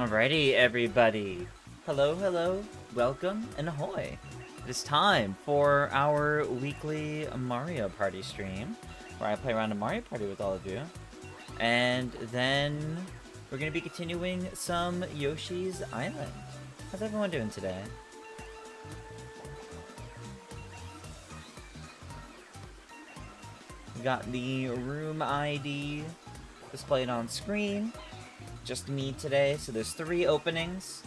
Alrighty, everybody. Hello, hello, welcome, and ahoy. It is time for our weekly Mario Party stream, where I play around a Mario Party with all of you. And then we're going to be continuing some Yoshi's Island. How's everyone doing today? We got the room ID displayed on screen. Just me today, so there's 3 openings,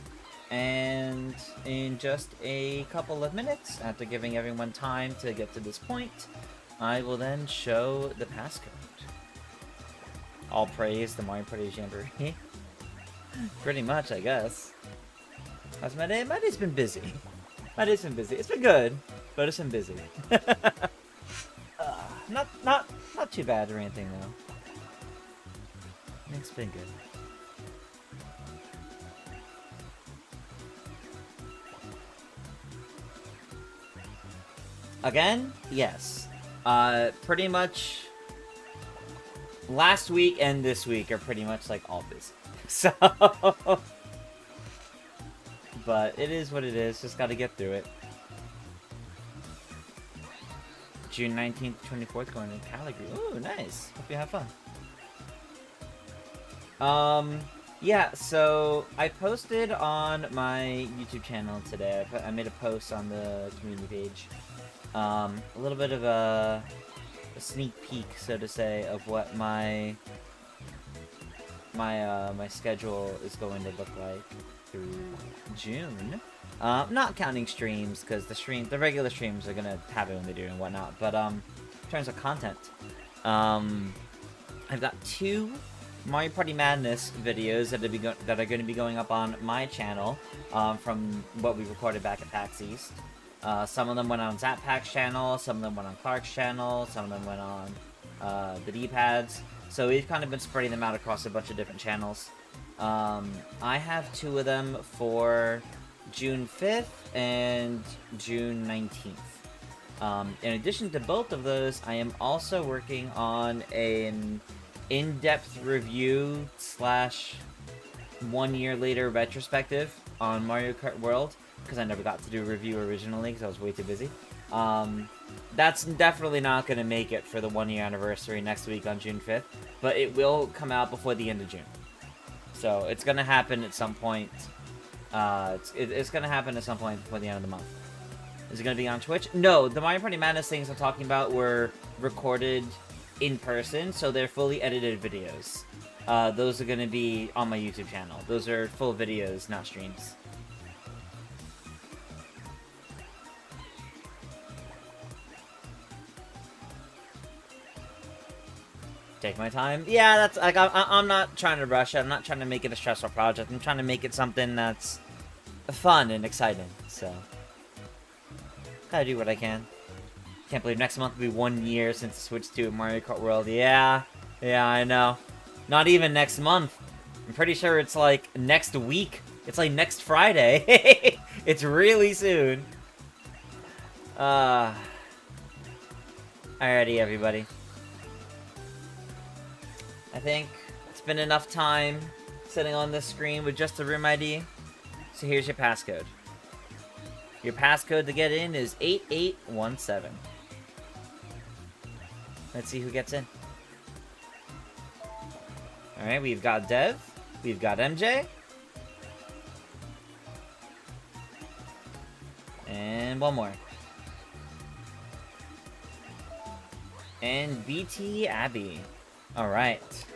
and in just a couple of minutes, after giving everyone time to get to this point, I will then show the passcode. All praise the Mario Party Jamboree. Pretty much, I guess. How's my day? My day's been busy. My day's been busy. It's been good, but it's been busy. Not too bad or anything though. It's been good. Again? Yes. Pretty much last week and this week are pretty much like all busy. So but it is what it is, just gotta get through it. June 19th, 24th, going to Calgary. Ooh, nice. Hope you have fun. Yeah, so I posted on my YouTube channel today. I made a post on the community page. A little bit of a sneak peek, so to say, of what my schedule is going to look like through June. Not counting streams, because the regular streams are gonna have it when they do and whatnot. But in terms of content, I've got 2 Mario Party Madness videos that are going to be going up on my channel from what we recorded back at PAX East. Some of them went on Zap Pack's channel, some of them went on Clark's channel, some of them went on the D-pads. So we've kind of been spreading them out across a bunch of different channels. I have 2 of them for June 5th and June 19th. In addition to both of those, I am also working on an in-depth review / 1 year later retrospective on Mario Kart World, because I never got to do a review originally because I was way too busy. That's definitely not going to make it for the 1 year anniversary next week on June 5th, but it will come out before the end of June. So it's going to happen at some point. It's going to happen at some point before the end of the month. Is it going to be on Twitch? No, the Mario Party Madness things I'm talking about were recorded in person, so they're fully edited videos. Those are going to be on my YouTube channel. Those are full videos, not streams. Take my time. Yeah, that's like I'm not trying to rush it. I'm not trying to make it a stressful project. I'm trying to make it something that's fun and exciting. So gotta do what I can. Can't believe next month will be 1 year since I switched to Mario Kart World. Yeah, I know. Not even next month. I'm pretty sure it's like next week. It's like next Friday. It's really soon. Alrighty, everybody. I think it's been enough time sitting on this screen with just the room ID. So here's your passcode. Your passcode to get in is 8817. Let's see who gets in. Alright, we've got Dev. We've got MJ. And one more. And BT Abby. Alright.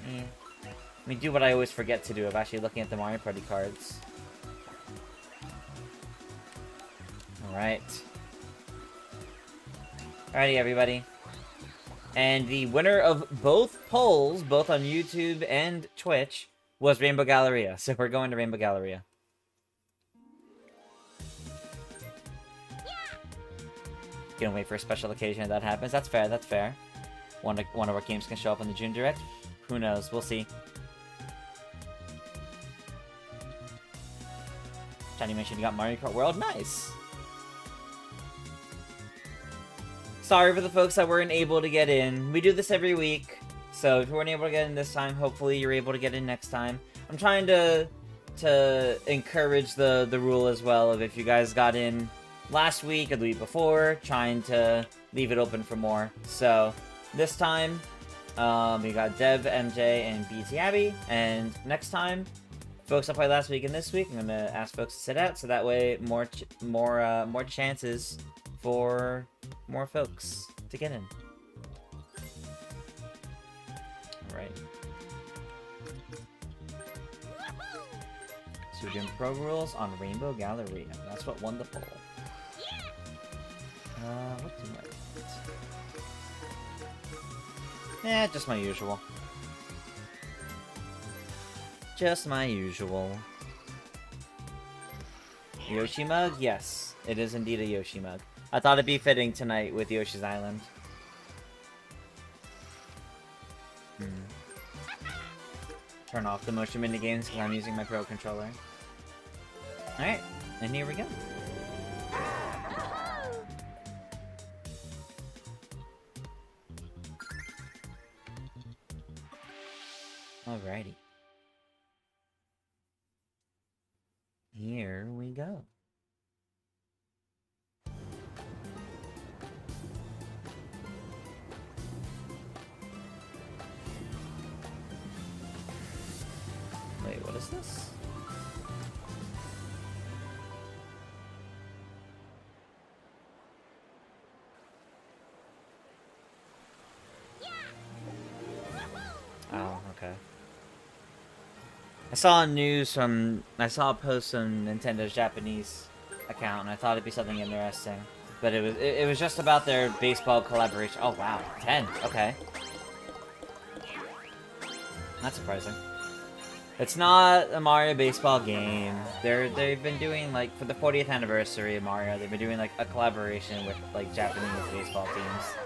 Let me do what I always forget to do of actually looking at the Mario Party cards. Alright. Alrighty, everybody. And the winner of both polls, both on YouTube and Twitch, was Rainbow Galleria. So we're going to Rainbow Galleria. Gonna wait for a special occasion if that happens. That's fair, that's fair. One of our games can show up on the June Direct. Who knows? We'll see. Johnny mentioned you got Mario Kart World. Nice! Sorry for the folks that weren't able to get in. We do this every week. So if you weren't able to get in this time, hopefully you're able to get in next time. I'm trying to encourage the rule as well of if you guys got in last week or the week before, trying to leave it open for more. So this time, we got Dev, MJ, and BT Abby, and next time, folks that played last week and this week, I'm gonna ask folks to sit out, so that way more chances for more folks to get in. All right. So we're doing pro rules on Rainbow Galleria. That's what won the poll. What do I want? Yeah, just my usual. Just my usual. Yoshi mug? Yes, it is indeed a Yoshi mug. I thought it'd be fitting tonight with Yoshi's Island. Turn off the motion minigames because I'm using my Pro Controller. Alright, and here we go. Alrighty. Here we go. Wait, what is this? Oh, okay. I saw a post on Nintendo's Japanese account, and I thought it'd be something interesting. But it was just about their baseball collaboration. Oh wow, 10. Okay. That's surprising. It's not a Mario baseball game. They've been doing, like, for the 40th anniversary of Mario, they've been doing, like, a collaboration with, like, Japanese baseball teams.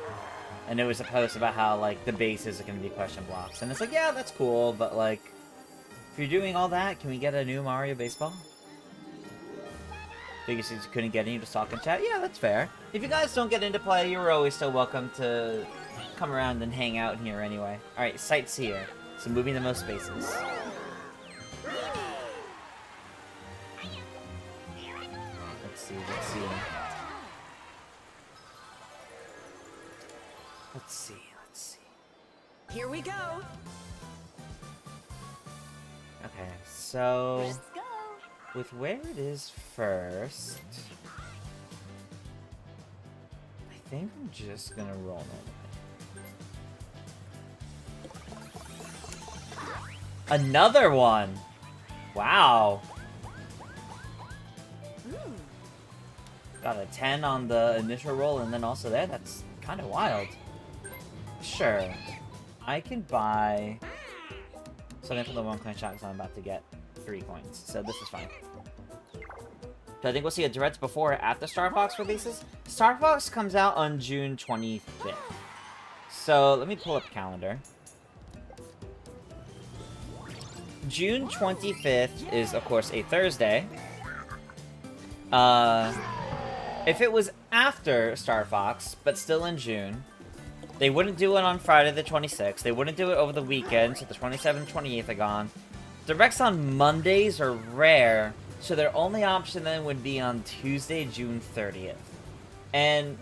And it was a post about how, like, the bases are going to be question blocks. And it's like, yeah, that's cool, but, like, if you're doing all that, can we get a new Mario baseball? Biggest is you couldn't get in, you just talk in chat. Yeah, that's fair. If you guys don't get into play, you're always still welcome to come around and hang out here anyway. Alright, sights here. So moving the most spaces. Let's see. Let's see. Here we go. Okay, so Let's go. with where it is first, I think I'm just gonna roll normally. Another one! Wow. Got a 10 on the initial roll, and then also there. That's kind of wild. Sure. I can buy something for the 1 coin shot because I'm about to get 3 coins. So this is fine. So I think we'll see a direct before or after Star Fox releases. Star Fox comes out on June 25th. So let me pull up calendar. June 25th is, of course, a Thursday. If it was after Star Fox, but still in June, they wouldn't do it on Friday the 26th. They wouldn't do it over the weekend, so the 27th, 28th are gone. Directs on Mondays are rare, so their only option then would be on Tuesday, June 30th. And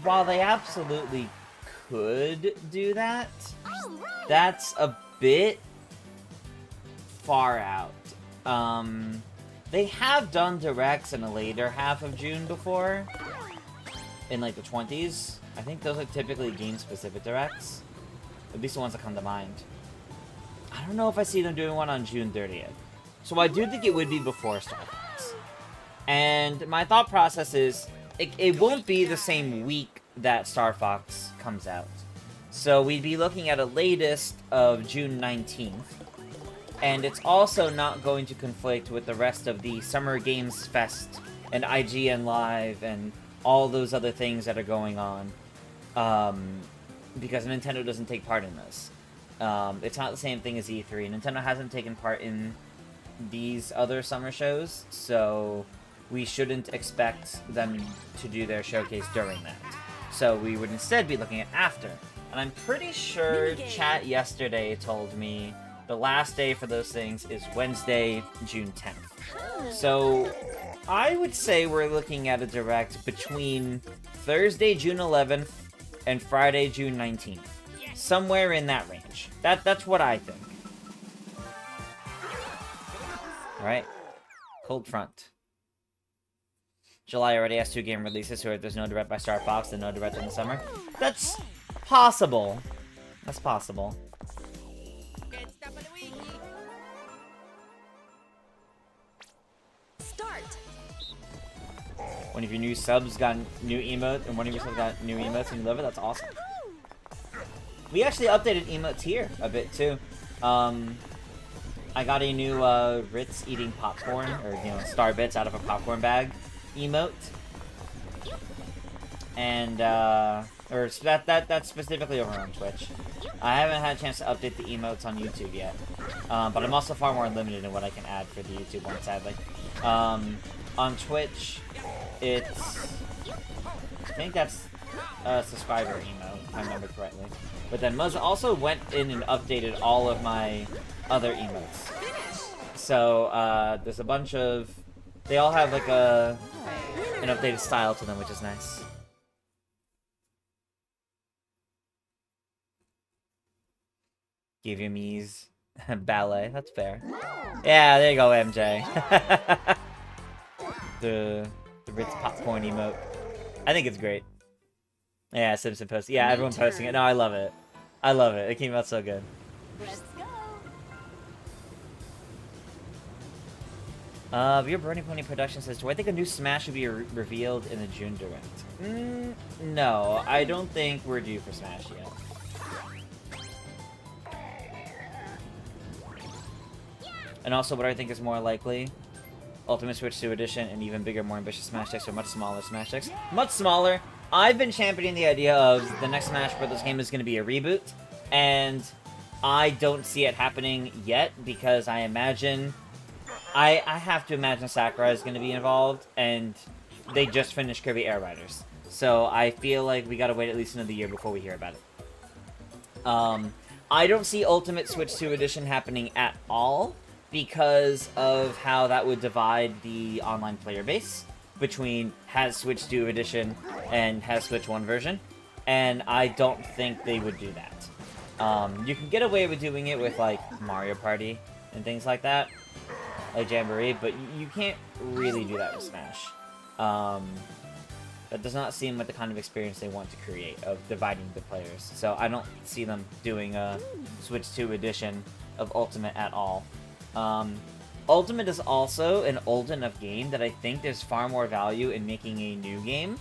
while they absolutely could do that, that's a bit far out. They have done directs in the later half of June before, in like the 20s. I think those are typically game-specific directs, at least the ones that come to mind. I don't know if I see them doing one on June 30th. So I do think it would be before Star Fox. And my thought process is, it won't be the same week that Star Fox comes out. So we'd be looking at a latest of June 19th. And it's also not going to conflict with the rest of the Summer Games Fest and IGN Live and all those other things that are going on. Because Nintendo doesn't take part in this. It's not the same thing as E3. Nintendo hasn't taken part in these other summer shows, so we shouldn't expect them to do their showcase during that. So we would instead be looking at after. And I'm pretty sure Minigame. chat yesterday told me the last day for those things is Wednesday, June 10th. So I would say we're looking at a direct between Thursday, June 11th and Friday, June 19th. Somewhere in that range. That's what I think. Alright. Cold Front. July already has 2 game releases, so if there's no direct by Star Fox, then no direct in the summer. That's possible. That's possible. Start. One of your new subs got new emote, and one of your subs got new emotes, and you love it. That's awesome. We actually updated emotes here a bit too. I got a new Ritz eating popcorn, or star bits out of a popcorn bag emote, and that's specifically over on Twitch. I haven't had a chance to update the emotes on YouTube yet, but I'm also far more limited in what I can add for the YouTube one, sadly. On Twitch, it's I think that's a subscriber emote, if I remember correctly. But then Muzz also went in and updated all of my other emotes. So, there's a bunch of... They all have, like, an updated style to them, which is nice. Give your me's ballet. That's fair. Yeah, there you go, MJ. the Ritz popcorn emote. I think it's great. Yeah, Simpson post. Yeah, everyone posting it. No, I love it. I love it. It came out so good. Let's go. Your Burning Pony Production says, do I think a new Smash should be revealed in the June Direct? No, I don't think we're due for Smash yet. And also, what I think is more likely, Ultimate Switch 2 Edition and even bigger, more ambitious Smash decks or much smaller Smash decks. Much smaller. I've been championing the idea of the next Smash Bros. Game is going to be a reboot, and I don't see it happening yet because I imagine... I have to imagine Sakurai is going to be involved, and they just finished Kirby Air Riders. So I feel like we gotta wait at least another year before we hear about it. I don't see Ultimate Switch 2 Edition happening at all because of how that would divide the online player base between has Switch 2 Edition and has Switch 1 version, and I don't think they would do that. You can get away with doing it with, like, Mario Party and things like that, like Jamboree, but you can't really do that with Smash. That does not seem like the kind of experience they want to create, of dividing the players. So I don't see them doing a Switch 2 edition of Ultimate at all. Ultimate is also an old enough game that I think there's far more value in making a new game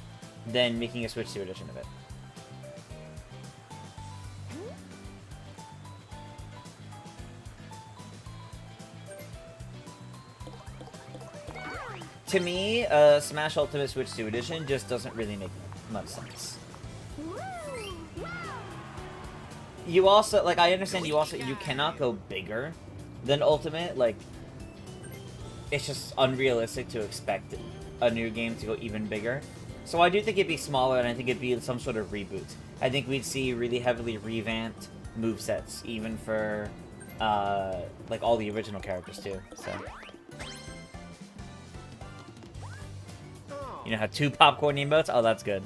than making a Switch 2 edition of it. To me, Smash Ultimate Switch 2 Edition just doesn't really make much sense. You also, like, I understand you cannot go bigger than Ultimate, like, it's just unrealistic to expect a new game to go even bigger. So I do think it'd be smaller, and I think it'd be some sort of reboot. I think we'd see really heavily revamped movesets, even for, like, all the original characters, too, so... You know how 2 popcorn emotes? Oh, that's good.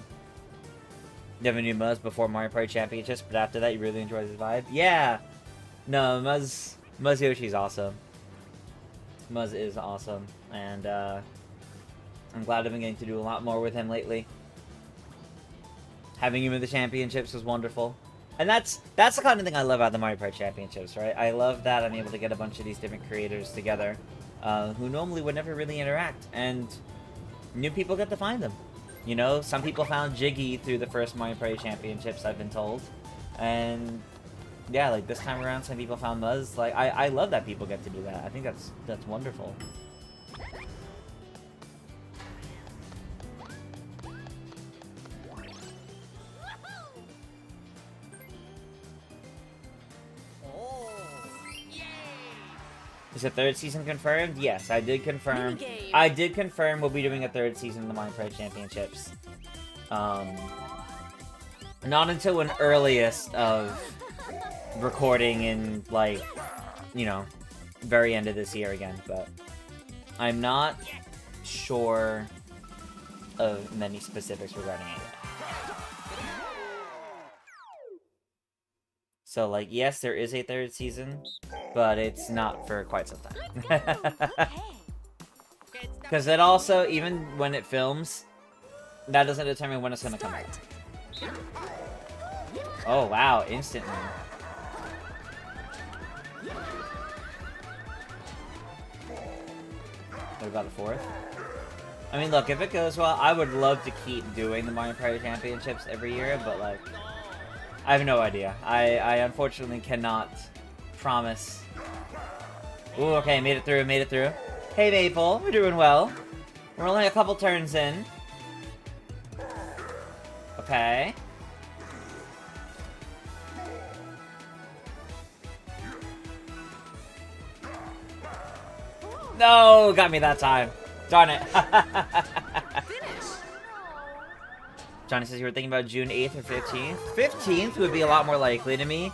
You have a new Muzz before Mario Party Championships, but after that you really enjoy his vibe? Yeah! No, Muzz Yoshi's awesome. Muzz is awesome, and I'm glad I've been getting to do a lot more with him lately. Having him in the championships was wonderful. And that's the kind of thing I love about the Mario Party Championships, right? I love that I'm able to get a bunch of these different creators together who normally would never really interact, and new people get to find them. You know, some people found Jiggy through the first Mario Party Championships, I've been told. And yeah, like this time around, some people found Muzz. Like, I love that people get to do that. I think that's wonderful. Is the 3rd season confirmed? Yes, I did confirm. Minigame. I did confirm we'll be doing a 3rd season of the Mario Party Championships. Not until an earliest of recording in, like, you know, very end of this year again, but I'm not sure of many specifics regarding it yet. So, like, yes, there is a third season, but it's not for quite some time. Because it also, even when it films, that doesn't determine when it's going to come out. Oh, wow, instantly. What about the fourth? I mean, look, if it goes well, I would love to keep doing the Mario Party Championships every year, but, like, I have no idea. I unfortunately cannot promise. Ooh, okay, made it through, made it through. Hey, Maple, we're doing well. We're only a couple turns in. Okay. No, got me that time. Darn it. Johnny says you were thinking about June 8th or 15th. 15th would be a lot more likely to me.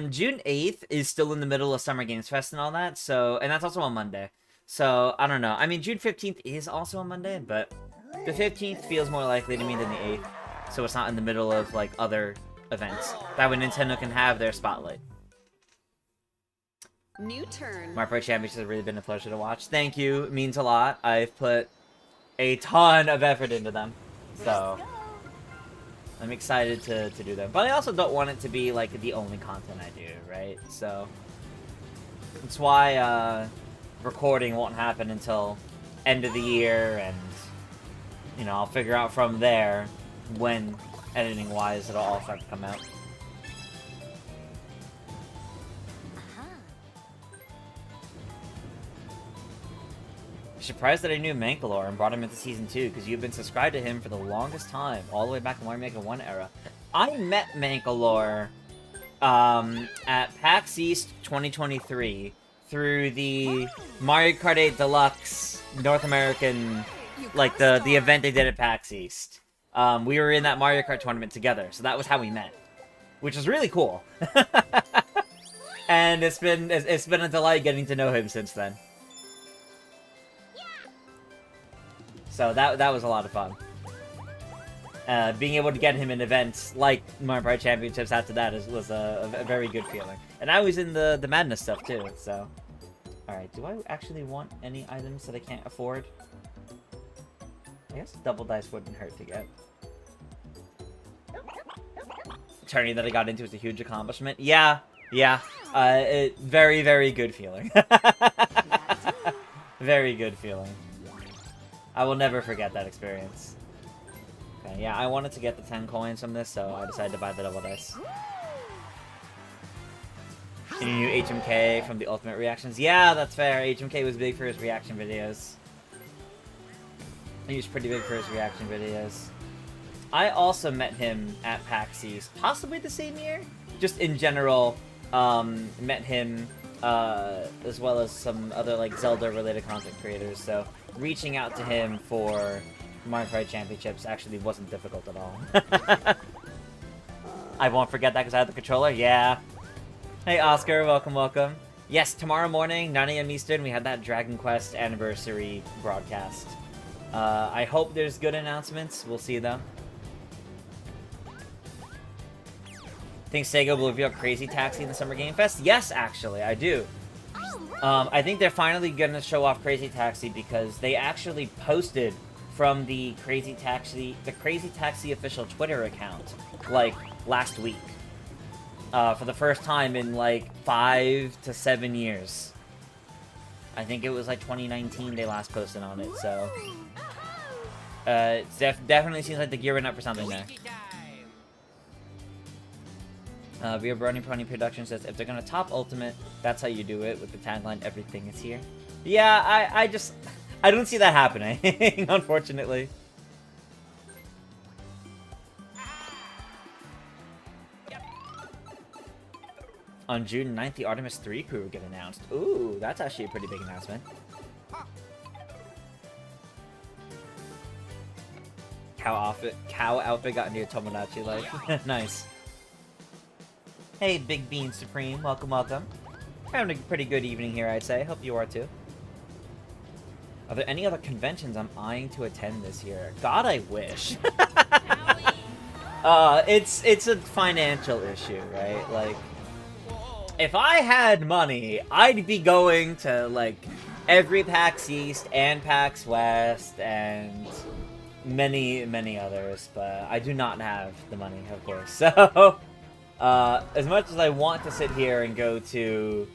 June 8th is still in the middle of Summer Games Fest and all that, so, and that's also on Monday. So, I don't know. I mean, June 15th is also on Monday, but the 15th feels more likely to me than the 8th. So it's not in the middle of, like, other events. That way Nintendo can have their spotlight. New turn. Mario Party Championships has really been a pleasure to watch. Thank you. It means a lot. I've put a ton of effort into them. So I'm excited to do them. But I also don't want it to be, like, the only content I do, right? So that's why recording won't happen until end of the year, and, you know, I'll figure out from there when, editing-wise, it'll all start to come out. Surprised that I knew Mankalore and brought him into Season 2, because you've been subscribed to him for the longest time, all the way back in Mario Maker 1 era. I met Mankalore at PAX East 2023 through the Mario Kart 8 Deluxe North American, like, the event they did at PAX East. We were in that Mario Kart tournament together, so that was how we met, which was really cool. And it's been a delight getting to know him since then. So that was a lot of fun. Being able to get him in events like Mario Party Championships after that was a very good feeling. And I was in the Madness stuff too, so. Alright, do I actually want any items that I can't afford? I guess double dice wouldn't hurt to get. Tourney that I got into was a huge accomplishment. Yeah. Very, very good feeling. Very good feeling. I will never forget that experience. Okay, yeah, I wanted to get the 10 coins from this, so I decided to buy the double dice. Any new HMK from the Ultimate Reactions? Yeah, that's fair. HMK was big for his reaction videos. He was pretty big for his reaction videos. I also met him at PAX East, possibly the same year. Just in general, met him, as well as some other, like, Zelda-related content creators, so reaching out to him for Mario Party Championships actually wasn't difficult at all. I won't forget that because I had the controller. Yeah. Hey, Oscar. Welcome, welcome. Yes, tomorrow morning, 9 a.m. Eastern, we had that Dragon Quest anniversary broadcast. I hope there's good announcements. We'll see, though. Think Sega will reveal Crazy Taxi in the Summer Game Fest? Yes, actually, I do. I think they're finally gonna show off Crazy Taxi because they actually posted from the Crazy Taxi official Twitter account, like, last week. For the first time in, like, 5 to 7 years. I think it was, like, 2019 they last posted on it, so. It definitely seems like they're gearing up for something there. Via Brony Pony Production says, if they're gonna top Ultimate, that's how you do it, with the tagline, everything is here. Yeah, I don't see that happening, unfortunately. On June 9th, the Artemis 3 crew will get announced. Ooh, that's actually a pretty big announcement. cow outfit got into your Tomodachi life. Nice. Hey, Big Bean Supreme. Welcome, welcome. Having a pretty good evening here, I'd say. Hope you are too. Are there any other conventions I'm eyeing to attend this year? God, I wish. It's a financial issue, right? Like, if I had money, I'd be going to, like, every PAX East and PAX West and many, many others, but I do not have the money, of course. So, as much as I want to sit here and go to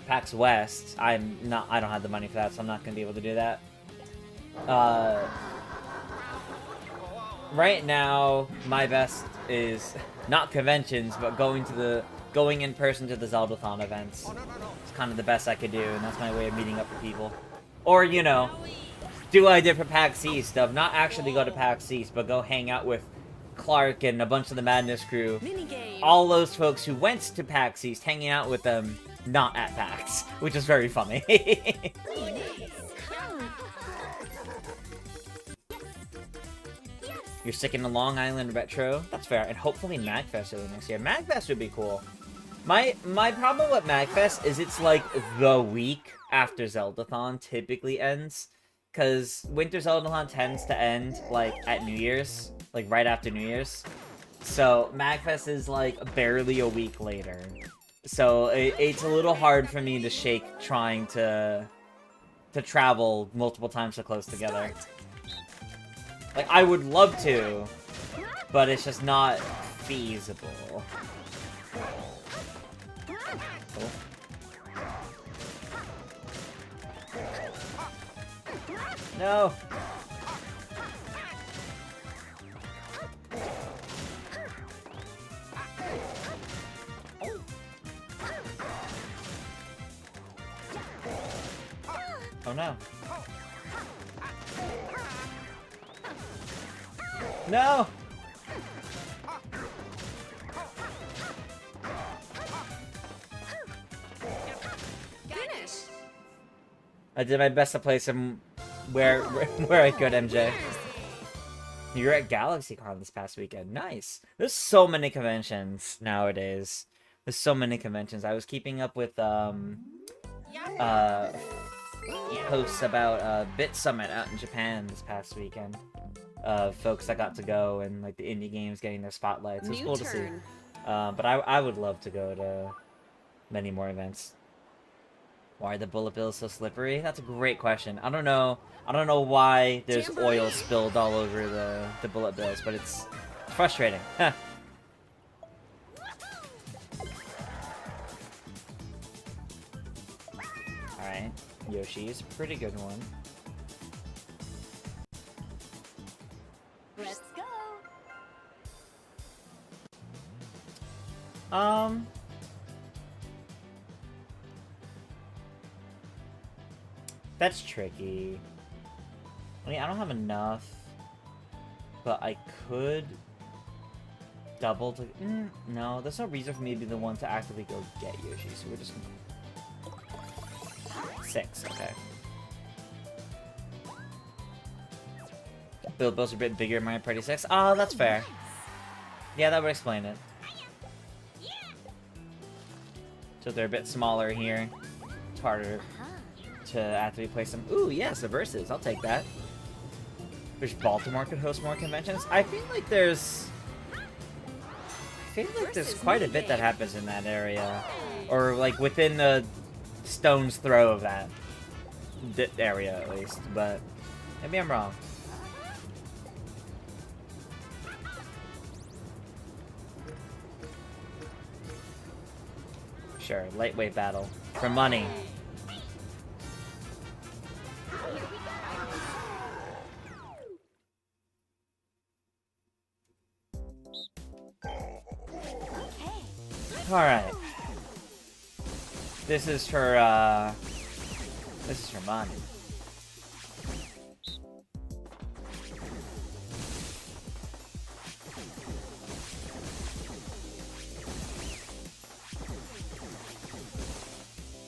PAX West, I don't have the money for that, so I'm not going to be able to do that. Right now, my best is not conventions, but going in person to the Zeldathon events. It's kind of the best I could do, and that's my way of meeting up with people. Or, you know, do what I did for PAX East, of not actually go to PAX East, but go hang out with Clark and a bunch of the Madness crew. All those folks who went to PAX East, hanging out with them, not at PAX, which is very funny. You're sticking to Long Island Retro? That's fair. And hopefully MagFest early next year. MagFest would be cool. My problem with MagFest is it's like the week after Zeldathon typically ends. Because Winter Zeldathon tends to end like at New Year's. Like right after New Year's. So MagFest is like barely a week later. So it's a little hard for me to shake trying to travel multiple times so close together. Like, I would love to, but it's just not feasible. Oh. No! Oh no. No! Finish. I did my best to place him where I could, MJ. You're at GalaxyCon this past weekend. Nice. There's so many conventions nowadays. There's so many conventions. I was keeping up with posts about Bit Summit out in Japan this past weekend. Folks that got to go and like the indie games getting their spotlights. It was cool to see. But I would love to go to many more events. Why are the bullet bills so slippery? That's a great question. I don't know why there's oil spilled all over the bullet bills, but it's frustrating. Huh. Alright. Yoshi's a pretty good one. Let's go. That's tricky. I mean, I don't have enough, but I could double to... no, there's no reason for me to be the one to actively go get Yoshi, so we're just gonna... 6, okay. Build bills are a bit bigger in Mario Party 6. Oh, that's fair. Yeah, that would explain it. So they're a bit smaller here. It's harder to actively place them. Ooh, yes, the verses. I'll take that. Wish Baltimore could host more conventions. I feel like there's quite a bit that happens in that area. Or, like, within the stone's throw of that area, at least. But maybe I'm wrong. Sure, lightweight battle. For money. Alright. This is for money.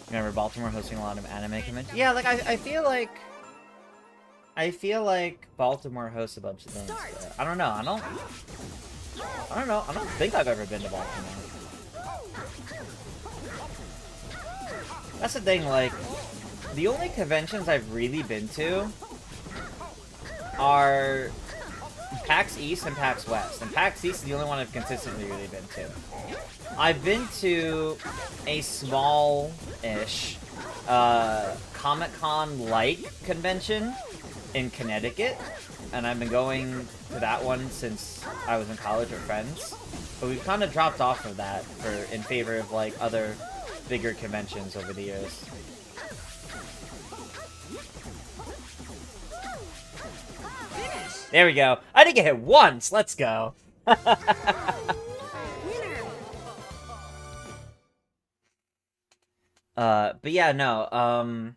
Remember Baltimore hosting a lot of anime conventions? Yeah, like, I feel like I feel like Baltimore hosts a bunch of things. But I don't know. I don't know. I don't think I've ever been to Baltimore. That's the thing, like, the only conventions I've really been to are PAX East and PAX West. And PAX East is the only one I've consistently really been to. I've been to a small-ish Comic-Con-like convention in Connecticut, and I've been going to that one since I was in college with friends. But we've kind of dropped off of that in favor of, like, other bigger conventions over the years. There we go. I didn't get hit once. Let's go. But yeah, no.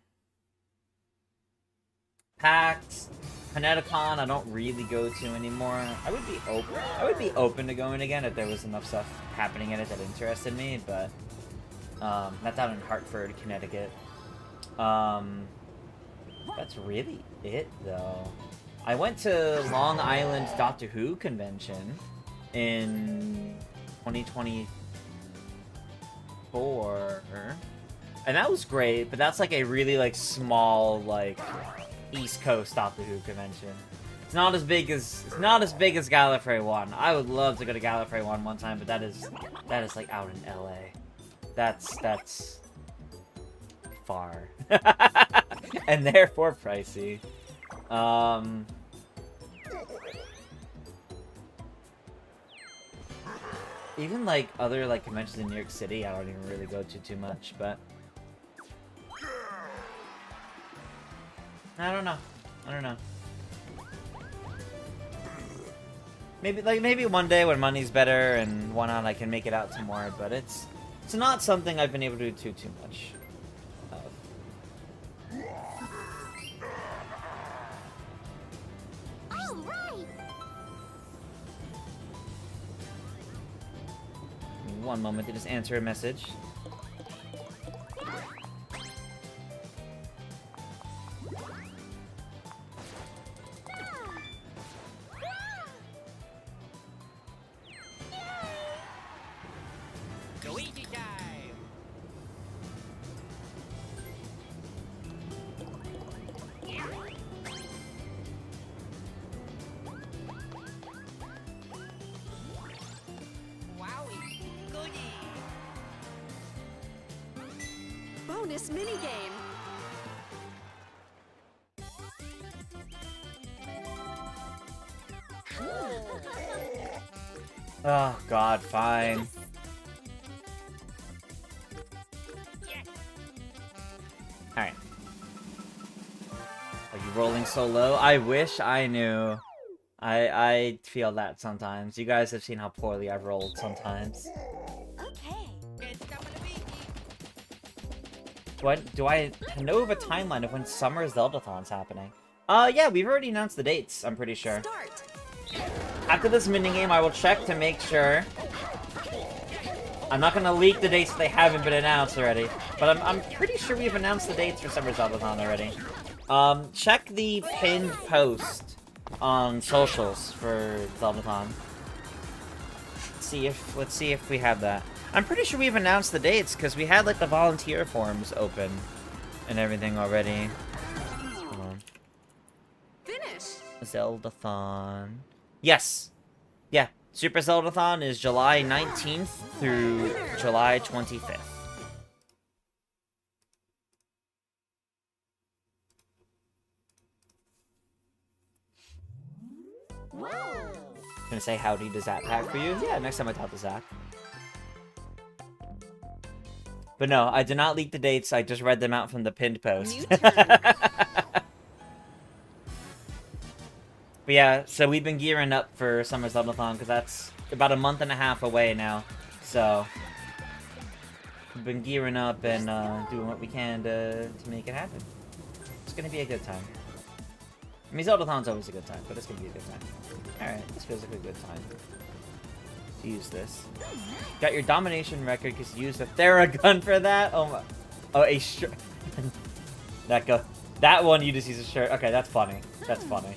PAX, Kineticon, I don't really go to anymore. I would be open to going again if there was enough stuff happening in it that interested me, but that's out in Hartford, Connecticut. That's really it, though. I went to Long Island Doctor Who convention in 2024, and that was great, but that's like a really like small like East Coast Doctor Who convention. It's not as big as Gallifrey 1. I would love to go to Gallifrey 1 one time, but that is like out in LA. That's far. And therefore pricey. Even like other like conventions in New York City, I don't even really go to too much, but I don't know. Maybe one day when money's better and whatnot, I can make it out to more, but it's not something I've been able to do too much of. All right. One moment to just answer a message. Luigi time! Wowie! Goody! Bonus minigame. Oh god, fine. Alright. Are you rolling so low? I wish I knew. I feel that sometimes. You guys have seen how poorly I've rolled sometimes. Okay. Do I know of a timeline of when Summer Zeldathon's happening? Yeah, we've already announced the dates, I'm pretty sure. Start. After this minigame, I will check to make sure. I'm not gonna leak the dates if they haven't been announced already, but I'm pretty sure we've announced the dates for Summer Zeldathon already. Check the pinned post on socials for Zeldathon. Let's see if we have that. I'm pretty sure we've announced the dates because we had like the volunteer forms open and everything already. Hold on. Finish. Zeldathon. Yes. Yeah. Super Zeldathon is July 19th through July 25th. Wow. Gonna say howdy to Zach Pack for you? Yeah, next time I talk to Zach. But no, I did not leak the dates, I just read them out from the pinned post. New turn. But yeah, so we've been gearing up for Summer Zeldathon, because that's about a month and a half away now. So, we've been gearing up and doing what we can to make it happen. It's gonna be a good time. I mean, Zeldathon's always a good time, but it's gonna be a good time. Alright, this feels like a good time to use this. Got your domination record because you used a Theragun for that? Oh my... Oh, a That one you just use a shirt. Okay, that's funny. That's funny.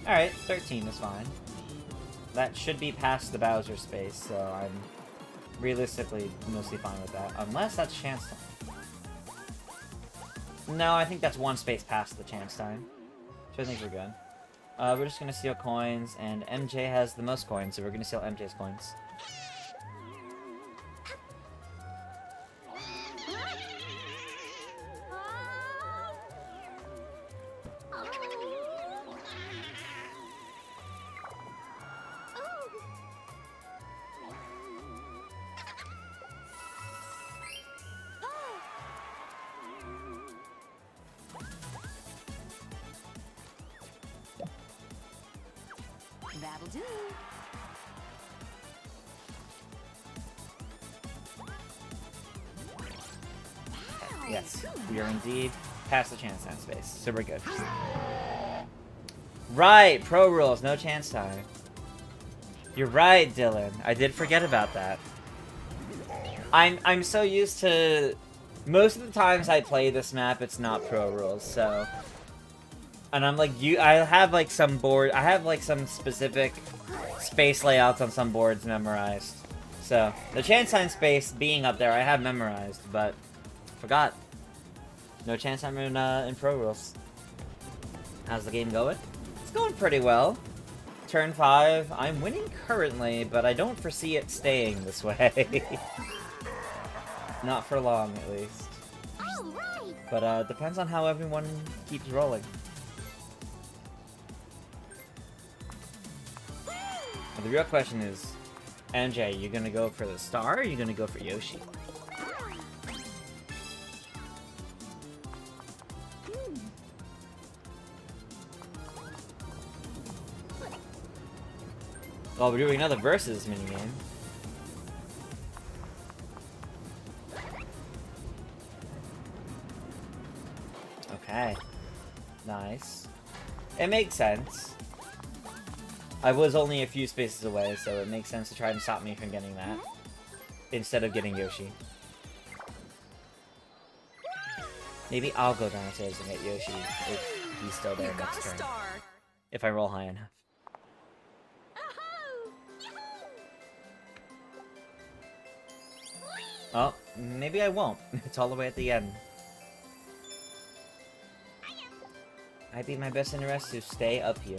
Alright, 13 is fine. That should be past the Bowser space, so I'm realistically mostly fine with that. Unless that's chance time. No, I think that's one space past the chance time. So I think we're good. We're just gonna steal coins, and MJ has the most coins, so we're gonna steal MJ's coins. That'll do. Yes, we are indeed past the chance time space, so we're good. Right, pro rules, no chance time. You're right, Dylan. I did forget about that. I'm so used to most of the times I play this map, it's not pro rules, so. And I'm like, I have like some specific space layouts on some boards memorized. So the chance time space being up there, I have memorized, but forgot. No chance time in pro rules. How's the game going? It's going pretty well. Turn 5, I'm winning currently, but I don't foresee it staying this way. Not for long, at least. But depends on how everyone keeps rolling. But the real question is, MJ, you gonna go for the star, or are you gonna go for Yoshi? Oh, we're doing another versus minigame. Okay. Nice. It makes sense. I was only a few spaces away, so it makes sense to try and stop me from getting that. Instead of getting Yoshi. Maybe I'll go downstairs and get Yoshi if he's still there next turn. If I roll high enough. Oh, maybe I won't. It's all the way at the end. I'd be my best interest to stay up here.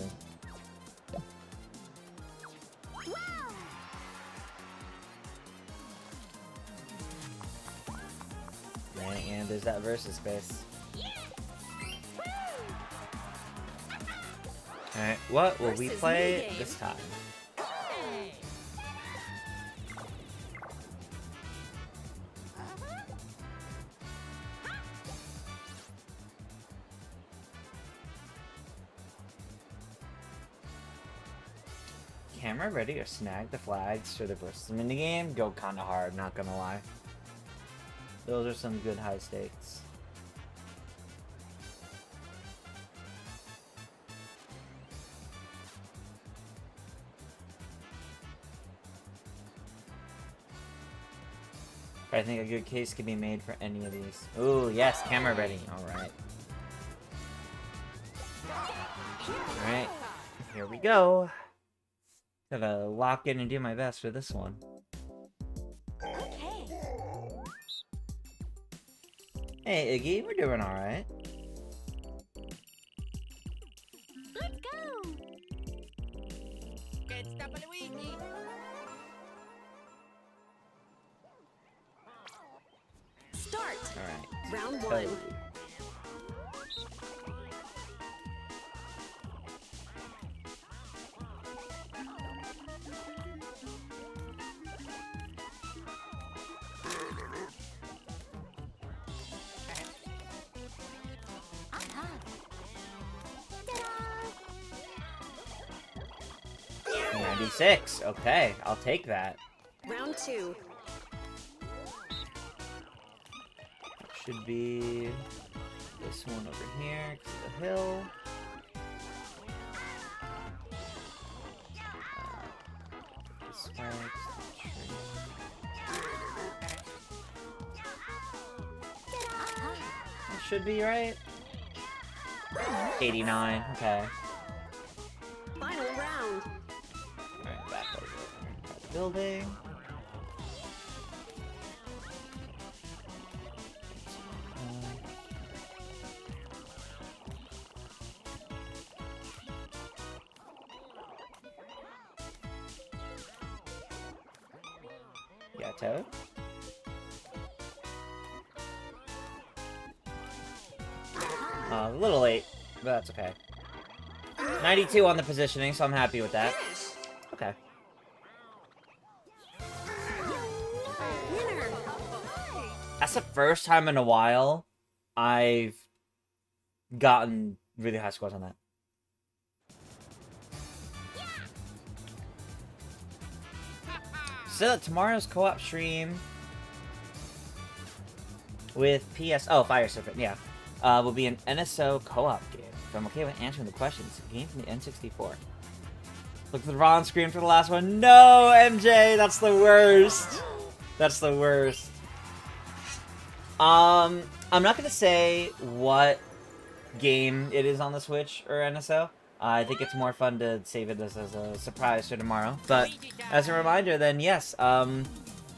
And there's that versus space. Alright, what will we play this time? Camera ready or snag the flags for the versus minigame? Go kinda hard, not gonna lie. Those are some good high stakes. I think a good case can be made for any of these. Ooh, yes, camera ready. Alright. Alright, here we go. Gotta lock in and do my best for this one. Okay. Hey, Iggy, we're doing alright. Let's go. Can't stop Luigi. Start. Alright. Round 1. Ta-da! 96. Okay, I'll take that. Round 2. Should be this one over here, to the hill. This way, to the tree. should be, right? 89, okay. Final round. Alright, back over to the building. Yeah, Toad. A little late, but that's okay. 92 on the positioning, so I'm happy with that. Okay. Winner. That's the first time in a while I've gotten really high scores on that. So tomorrow's co-op stream with PS... Oh, Fire Serpent, yeah. Will be an NSO co-op game. If I'm okay with answering the questions. A game from the N64. Look for the wrong screen for the last one. No, MJ! That's the worst! That's the worst. I'm not gonna say what game it is on the Switch or NSO. I think it's more fun to save it as a surprise for tomorrow. But as a reminder, then yes,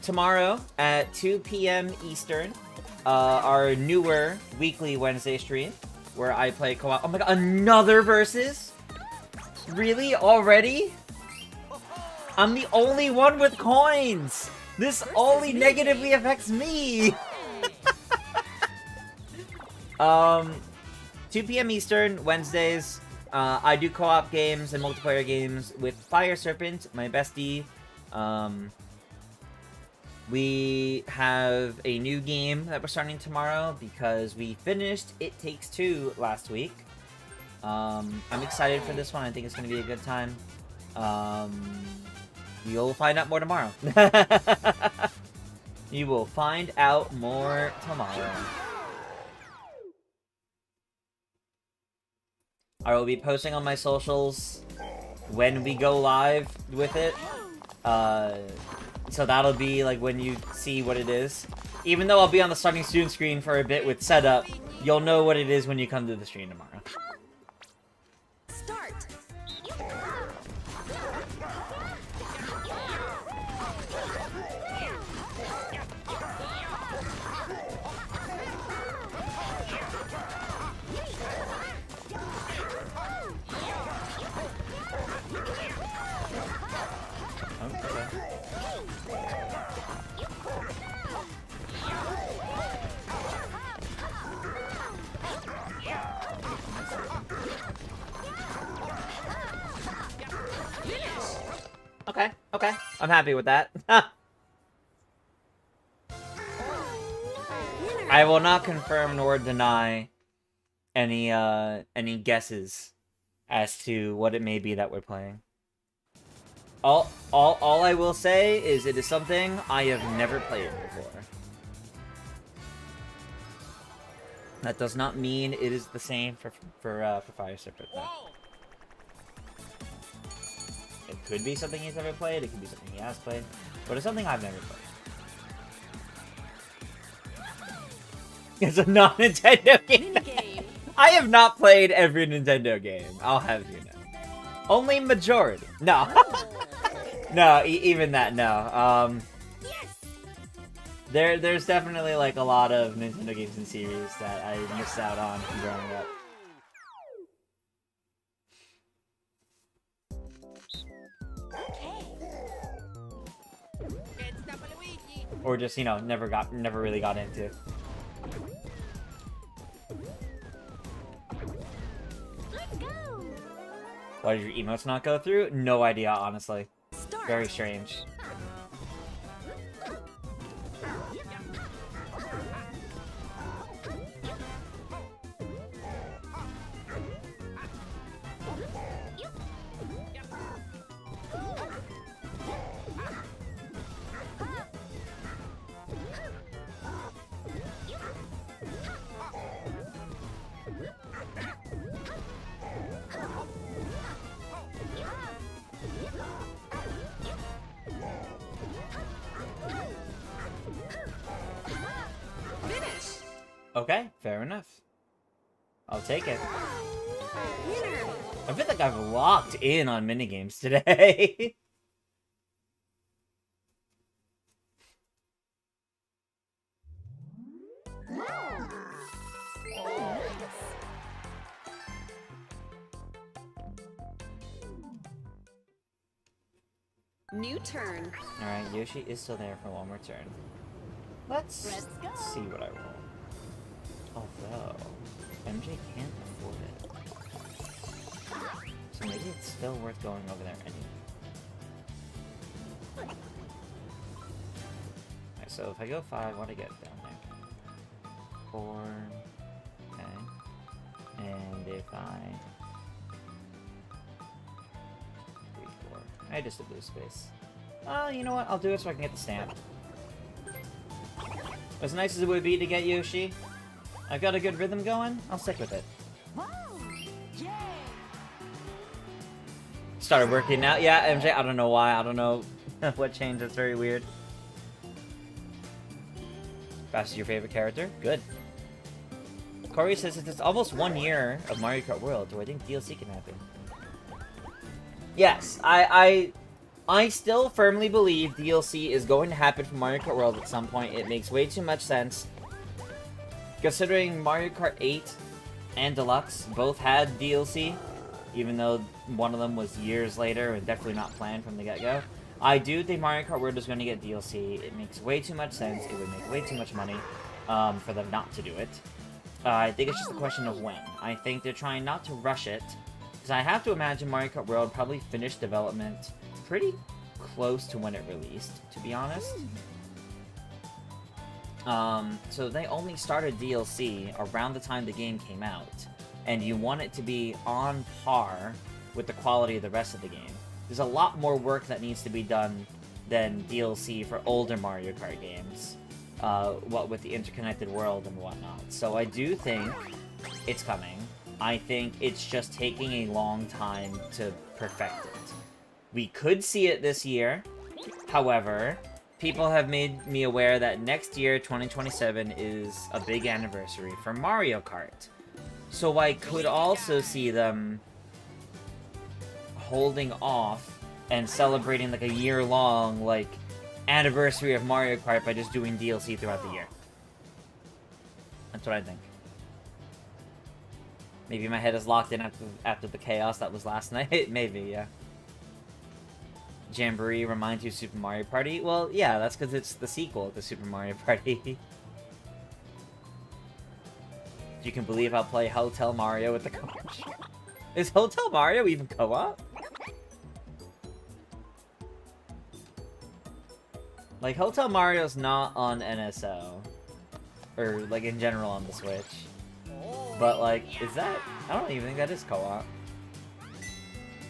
tomorrow at 2 p.m. Eastern, our newer weekly Wednesday stream, where I play co-op. Oh my god, another versus? Really? Already? I'm the only one with coins! This only negatively affects me! 2 p.m. Eastern, Wednesdays. I do co-op games and multiplayer games with Fire Serpent, my bestie. We have a new game that we're starting tomorrow because we finished It Takes Two last week. I'm excited for this one. I think it's going to be a good time. You'll find out more tomorrow. You will find out more tomorrow. I will be posting on my socials when we go live with it. So that'll be like when you see what it is. Even though I'll be on the starting student screen for a bit with setup, you'll know what it is when you come to the stream tomorrow. Start. Okay. I'm happy with that. I will not confirm nor deny any guesses as to what it may be that we're playing. All I will say is it is something I have never played before. That does not mean it is the same for Fire Serpent. It could be something he's never played, it could be something he has played, but it's something I've never played. It's a non-Nintendo game. I have not played every Nintendo game, I'll have you know. Only majority. No. No, even that, no. There's definitely like a lot of Nintendo games and series that I missed out on growing up. Or just, you know, never really got into. Let's go. Why did your emotes not go through? No idea, honestly. Start. Very strange. Okay, fair enough. I'll take it. Winner. I feel like I've locked in on minigames today. New turn. Alright, Yoshi is still there for one more turn. Let's Let's go. see what I roll. Although, MJ can't afford it. So maybe it's still worth going over there anyway. Alright, so if I go 5, what do I get down there? 4. Okay. And if I... 3, 4. I just a blue space. You know what? I'll do it so I can get the stamp. As nice as it would be to get Yoshi, I've got a good rhythm going, I'll stick with it. Started working out. Yeah, MJ, I don't know why. I don't know what changed. That's very weird. Bash is your favorite character? Good. Corey says it's almost 1 year of Mario Kart World. Do I think DLC can happen? Yes, I still firmly believe DLC is going to happen for Mario Kart World at some point. It makes way too much sense. Considering Mario Kart 8 and Deluxe both had DLC, even though one of them was years later and definitely not planned from the get-go. I do think Mario Kart World is going to get DLC. It makes way too much sense. It would make way too much money for them not to do it. I think it's just a question of when. I think they're trying not to rush it, because I have to imagine Mario Kart World probably finished development pretty close to when it released, to be honest. So they only started DLC around the time the game came out, and you want it to be on par with the quality of the rest of the game. There's a lot more work that needs to be done than DLC for older Mario Kart games, what with the interconnected world and whatnot. So I do think it's coming. I think it's just taking a long time to perfect it. We could see it this year. However, people have made me aware that next year, 2027, is a big anniversary for Mario Kart. So I could also see them holding off and celebrating like a year-long, like, anniversary of Mario Kart by just doing DLC throughout the year. That's what I think. Maybe my head is locked in after the chaos that was last night. Maybe, yeah. Jamboree reminds you of Super Mario Party? Well, yeah, that's because it's the sequel to Super Mario Party. You can believe I'll play Hotel Mario with the coach. Is Hotel Mario even co-op? Like, Hotel Mario's not on NSO. Or, like, in general on the Switch. But, like, is that... I don't even think that is co-op.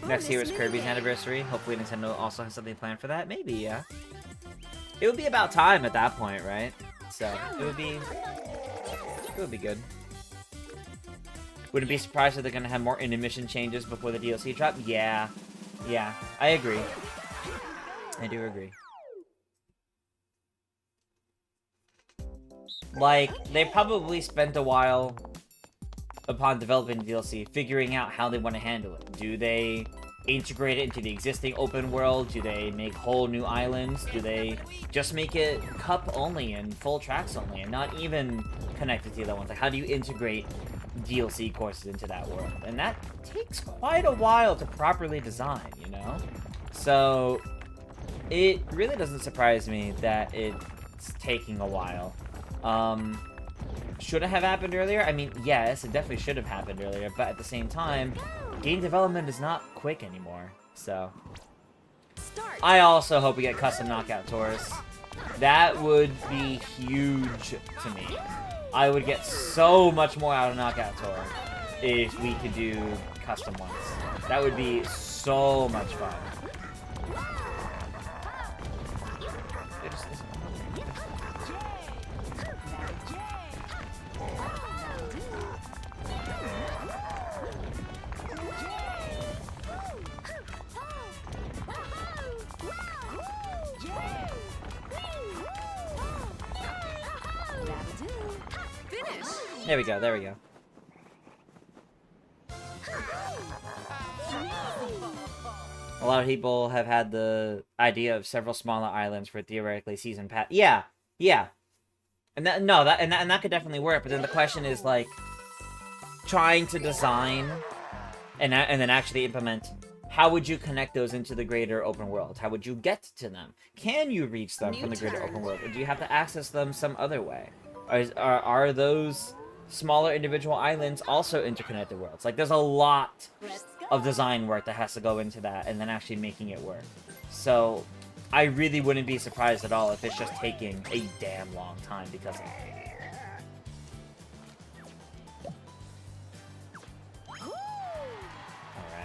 Next year is Kirby's anniversary. Hopefully Nintendo also has something planned for that. Maybe, yeah. It would be about time at that point, right? So, it would be good. Wouldn't be surprised if they're gonna have more intermission changes before the DLC drop. Yeah. Yeah, I agree. I do agree. Like, they probably spent a while upon developing the DLC, figuring out how they want to handle it. Do they integrate it into the existing open world? Do they make whole new islands? Do they just make it cup only and full tracks only and not even connected to the other ones? Like, how do you integrate DLC courses into that world? And that takes quite a while to properly design, you know? So, it really doesn't surprise me that it's taking a while. Should it have happened earlier? I mean, yes, it definitely should have happened earlier, but at the same time, game development is not quick anymore, so... I also hope we get custom knockout tours. That would be huge to me. I would get so much more out of knockout tour if we could do custom ones. That would be so much fun. Finish. There we go, there we go. A lot of people have had the idea of several smaller islands for theoretically season pass. Yeah, yeah. And that could definitely work, but then the question is, like, trying to design and then actually implement, how would you connect those into the greater open world? How would you get to them? Can you reach them from the greater open world? Or do you have to access them some other way? Are those smaller individual islands also interconnected worlds? Like, there's a lot of design work that has to go into that, and then actually making it work. So, I really wouldn't be surprised at all if it's just taking a damn long time because of it.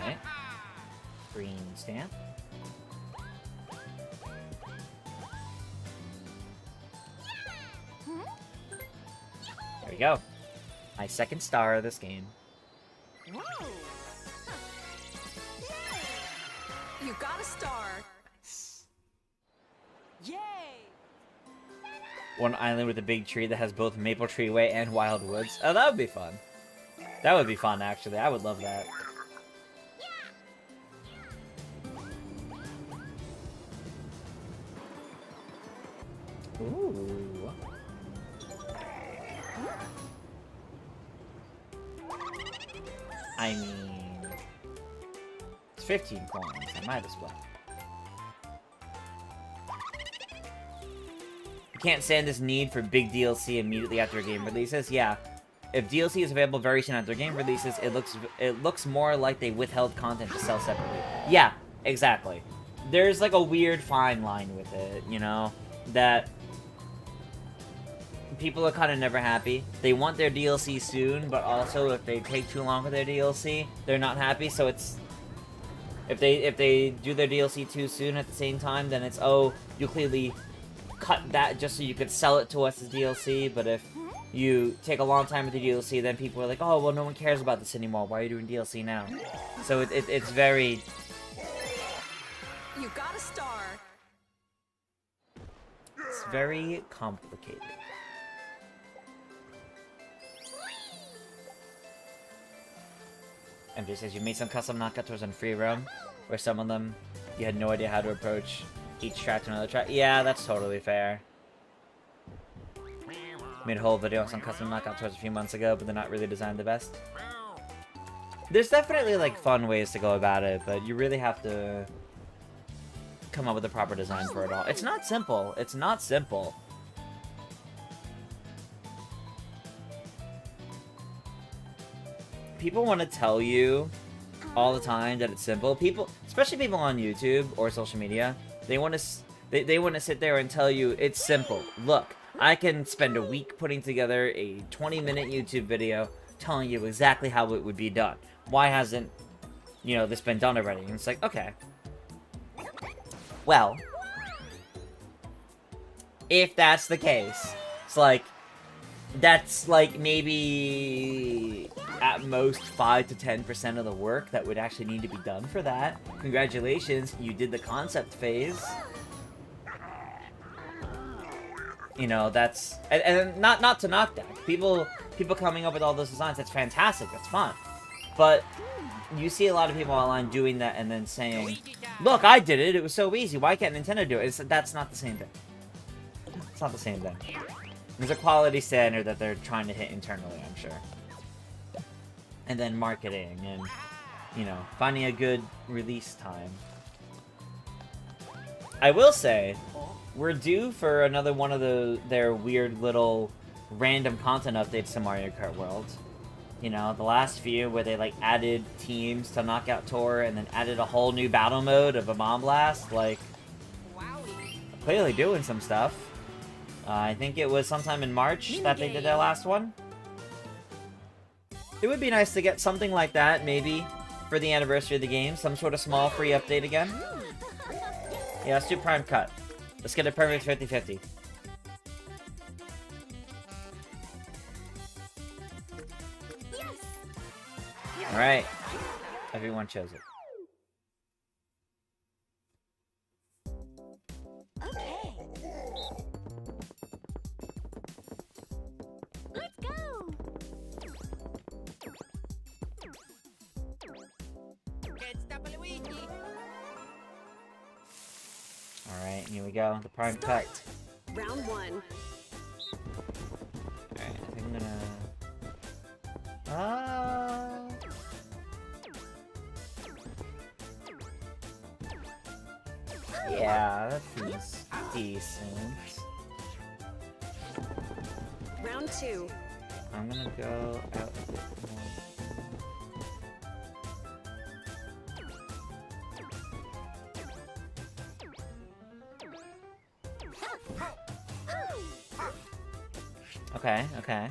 Alright. Green stamp. There we go. My second star of this game. Whoa. You got a star. Yay! One island with a big tree that has both Maple Tree Way and Wild Woods. Oh, that would be fun. That would be fun, actually. I would love that. Ooh. I mean, it's 15 coins. I might as well. You can't stand this need for big DLC immediately after a game releases. Yeah, if DLC is available very soon after game releases, it looks more like they withheld content to sell separately. Yeah, exactly. There's like a weird fine line with it, you know, that people are kind of never happy. They want their DLC soon, but also if they take too long with their DLC, they're not happy. So it's if they do their DLC too soon at the same time, then it's, oh, you clearly cut that just so you could sell it to us as DLC. But if you take a long time with the DLC, then people are like, oh, well, no one cares about this anymore. Why are you doing DLC now? So it's very... You got a star. It's very complicated. MJ says you made some custom knockout tours on free roam, where some of them you had no idea how to approach each track to another track. Yeah, that's totally fair. Made a whole video on some custom knockout tours a few months ago, but they're not really designed the best. There's definitely like fun ways to go about it, but you really have to come up with a proper design for it all. It's not simple. It's not simple. People want to tell you all the time that it's simple. People, especially people on YouTube or social media, they want to they want to sit there and tell you it's simple. Look, I can spend a week putting together a 20-minute YouTube video telling you exactly how it would be done. Why hasn't, you know, this been done already? And it's like, okay. Well, if that's the case, it's like, that's like maybe at most 5 to 10% of the work that would actually need to be done for that. Congratulations, you did the concept phase. You know, that's and not to knock that. People coming up with all those designs, that's fantastic, that's fun. But you see a lot of people online doing that and then saying, look, I did it, it was so easy, why can't Nintendo do it? That's not the same thing. It's not the same thing. There's a quality standard that they're trying to hit internally, I'm sure. And then marketing and, you know, finding a good release time. I will say, we're due for another one of their weird little random content updates to Mario Kart World. You know, the last few where they like added teams to Knockout Tour and then added a whole new battle mode of a Bomb Blast, like, clearly doing some stuff. I think it was sometime in March that they did their last one. It would be nice to get something like that, maybe, for the anniversary of the game. Some sort of small free update again. Yeah, let's do Prime Cut. Let's get a perfect 50-50. Alright. Everyone chose it. Okay. Let's go. Alright, here we go. The prime cut. Start. Round 1. Alright, I think I'm gonna... Yeah, that seems decent. Round 2. I'm gonna go out a bit more. Okay, okay.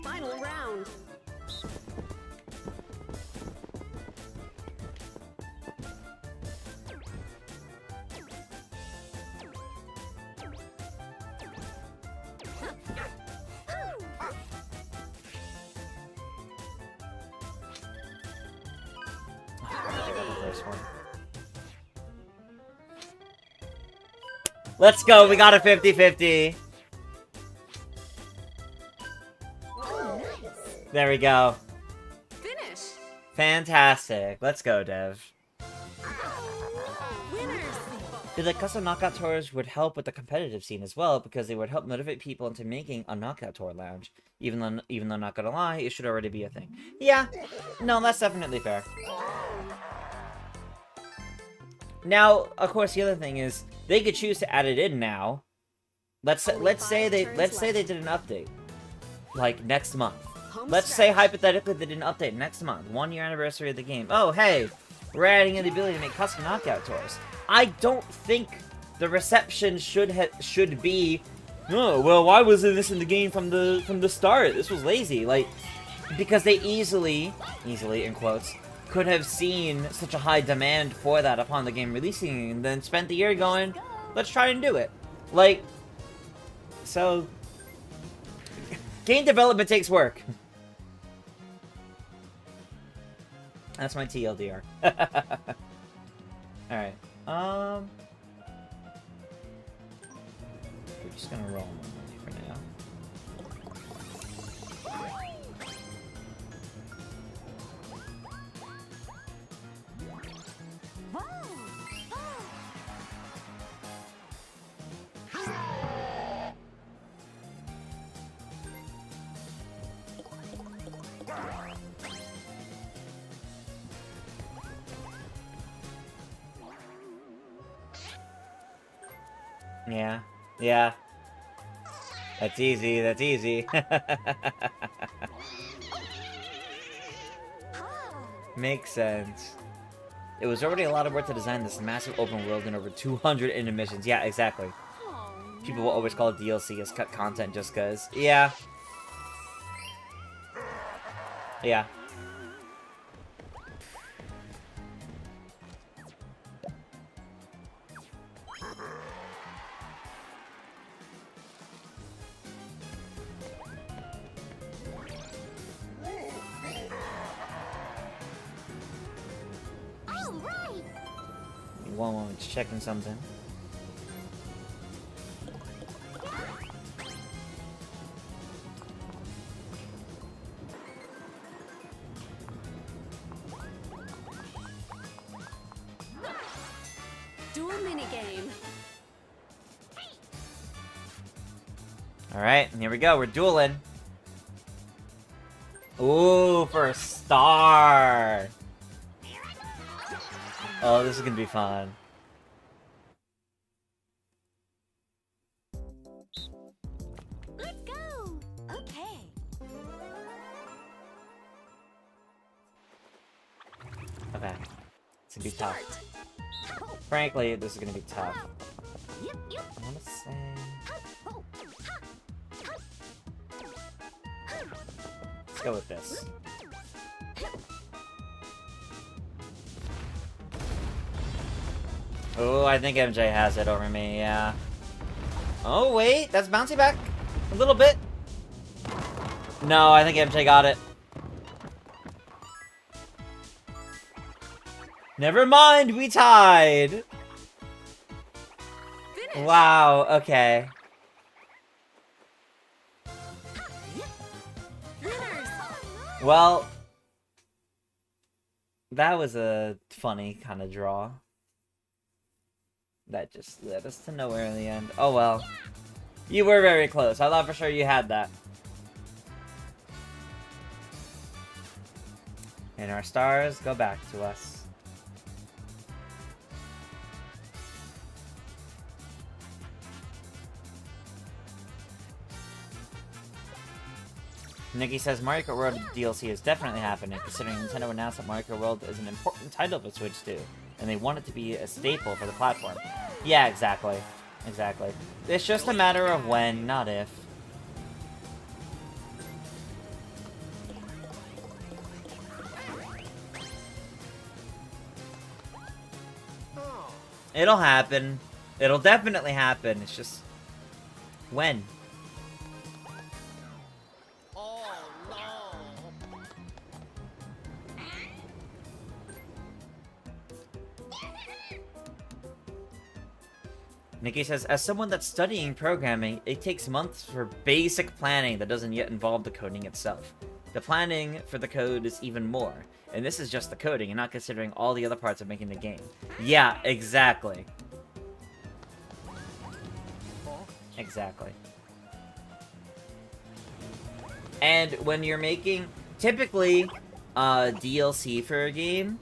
Final round. I got the first one. Let's go, we got a 50-50. Oh, nice. There we go. Finish. Fantastic. Let's go, Dev. Winners. The custom knockout tours would help with the competitive scene as well, because they would help motivate people into making a knockout tour lounge. Even though not gonna lie, it should already be a thing. Yeah, no, that's definitely fair. Now, of course, the other thing is they could choose to add it in now. Let's say they did an update, like next month. Let's say hypothetically they did an update next month, 1 year anniversary of the game. Oh, hey, we're adding in the ability to make custom knockout tours. I don't think the reception should be, oh, well, why wasn't this in the game from the start? This was lazy, like, because they easily in quotes could have seen such a high demand for that upon the game releasing, and then spent the year going, let's try and do it. Like, so game development takes work. That's my TLDR. Alright. We're just gonna roll one for now. Yeah. Yeah. That's easy, that's easy. Makes sense. It was already a lot of work to design this massive open world and over 200 intermissions. Yeah, exactly. People will always call it DLC as cut content just cause. Yeah. Yeah. One moment, just checking something. Dual minigame. Alright, here we go, we're dueling. Ooh, for a star! Oh, this is gonna be fun. Let's go. Okay. Okay. It's gonna be tough. Frankly, this is gonna be tough. I wanna say... Let's go with this. Oh, I think MJ has it over me, yeah. Oh, wait, that's bouncy back a little bit. No, I think MJ got it. Never mind, we tied. Finish. Wow, okay. Winners. Well, that was a funny kind of draw. That just led us to nowhere in the end. Oh well. You were very close. I thought for sure you had that. And our stars go back to us. Nikki says Mario Kart World DLC is definitely happening, considering Nintendo announced that Mario Kart World is an important title for Switch 2, and they want it to be a staple for the platform. Yeah, exactly. Exactly. It's just a matter of when, not if. It'll happen. It'll definitely happen. It's just... when? Nikki says, as someone that's studying programming, it takes months for basic planning that doesn't yet involve the coding itself. The planning for the code is even more, and this is just the coding and not considering all the other parts of making the game. Yeah, exactly. Exactly. And when you're making, typically, DLC for a game,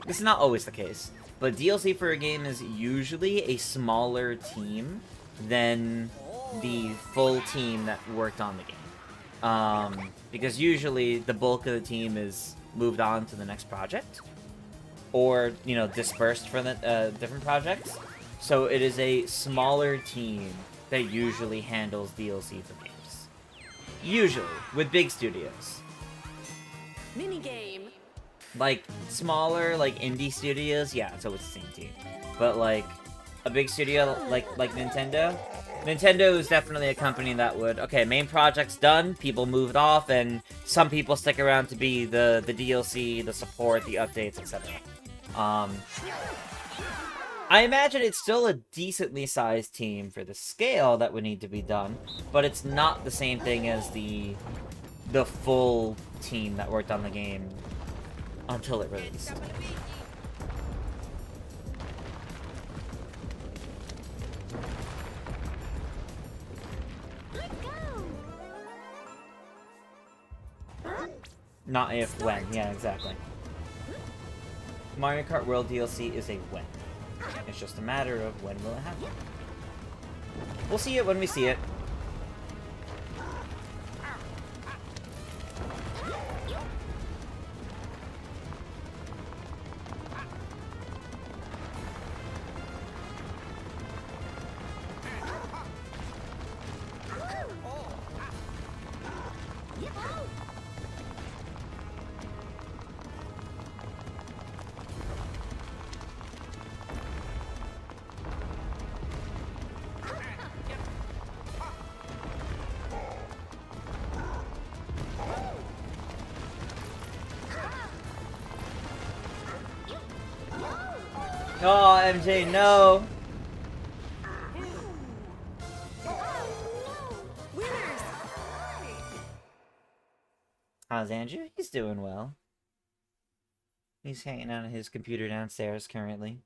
this is not always the case, but DLC for a game is usually a smaller team than the full team that worked on the game. Because usually the bulk of the team is moved on to the next project, or, you know, dispersed for the different projects. So it is a smaller team that usually handles DLC for games. Usually, with big studios. Minigame. Like, smaller, like, indie studios, yeah, it's always the same team. But, like, a big studio like Nintendo, Nintendo is definitely a company that would, okay, main project's done, people moved off, and some people stick around to be the DLC, the support, the updates, etc. I imagine it's still a decently sized team for the scale that would need to be done, but it's not the same thing as the full team that worked on the game until it released. Not if, when. Yeah, exactly. Mario Kart World DLC is a when. It's just a matter of when will it happen. We'll see it when we see it. Oh, MJ, no! Winners. How's Andrew? He's doing well. He's hanging out on his computer downstairs currently.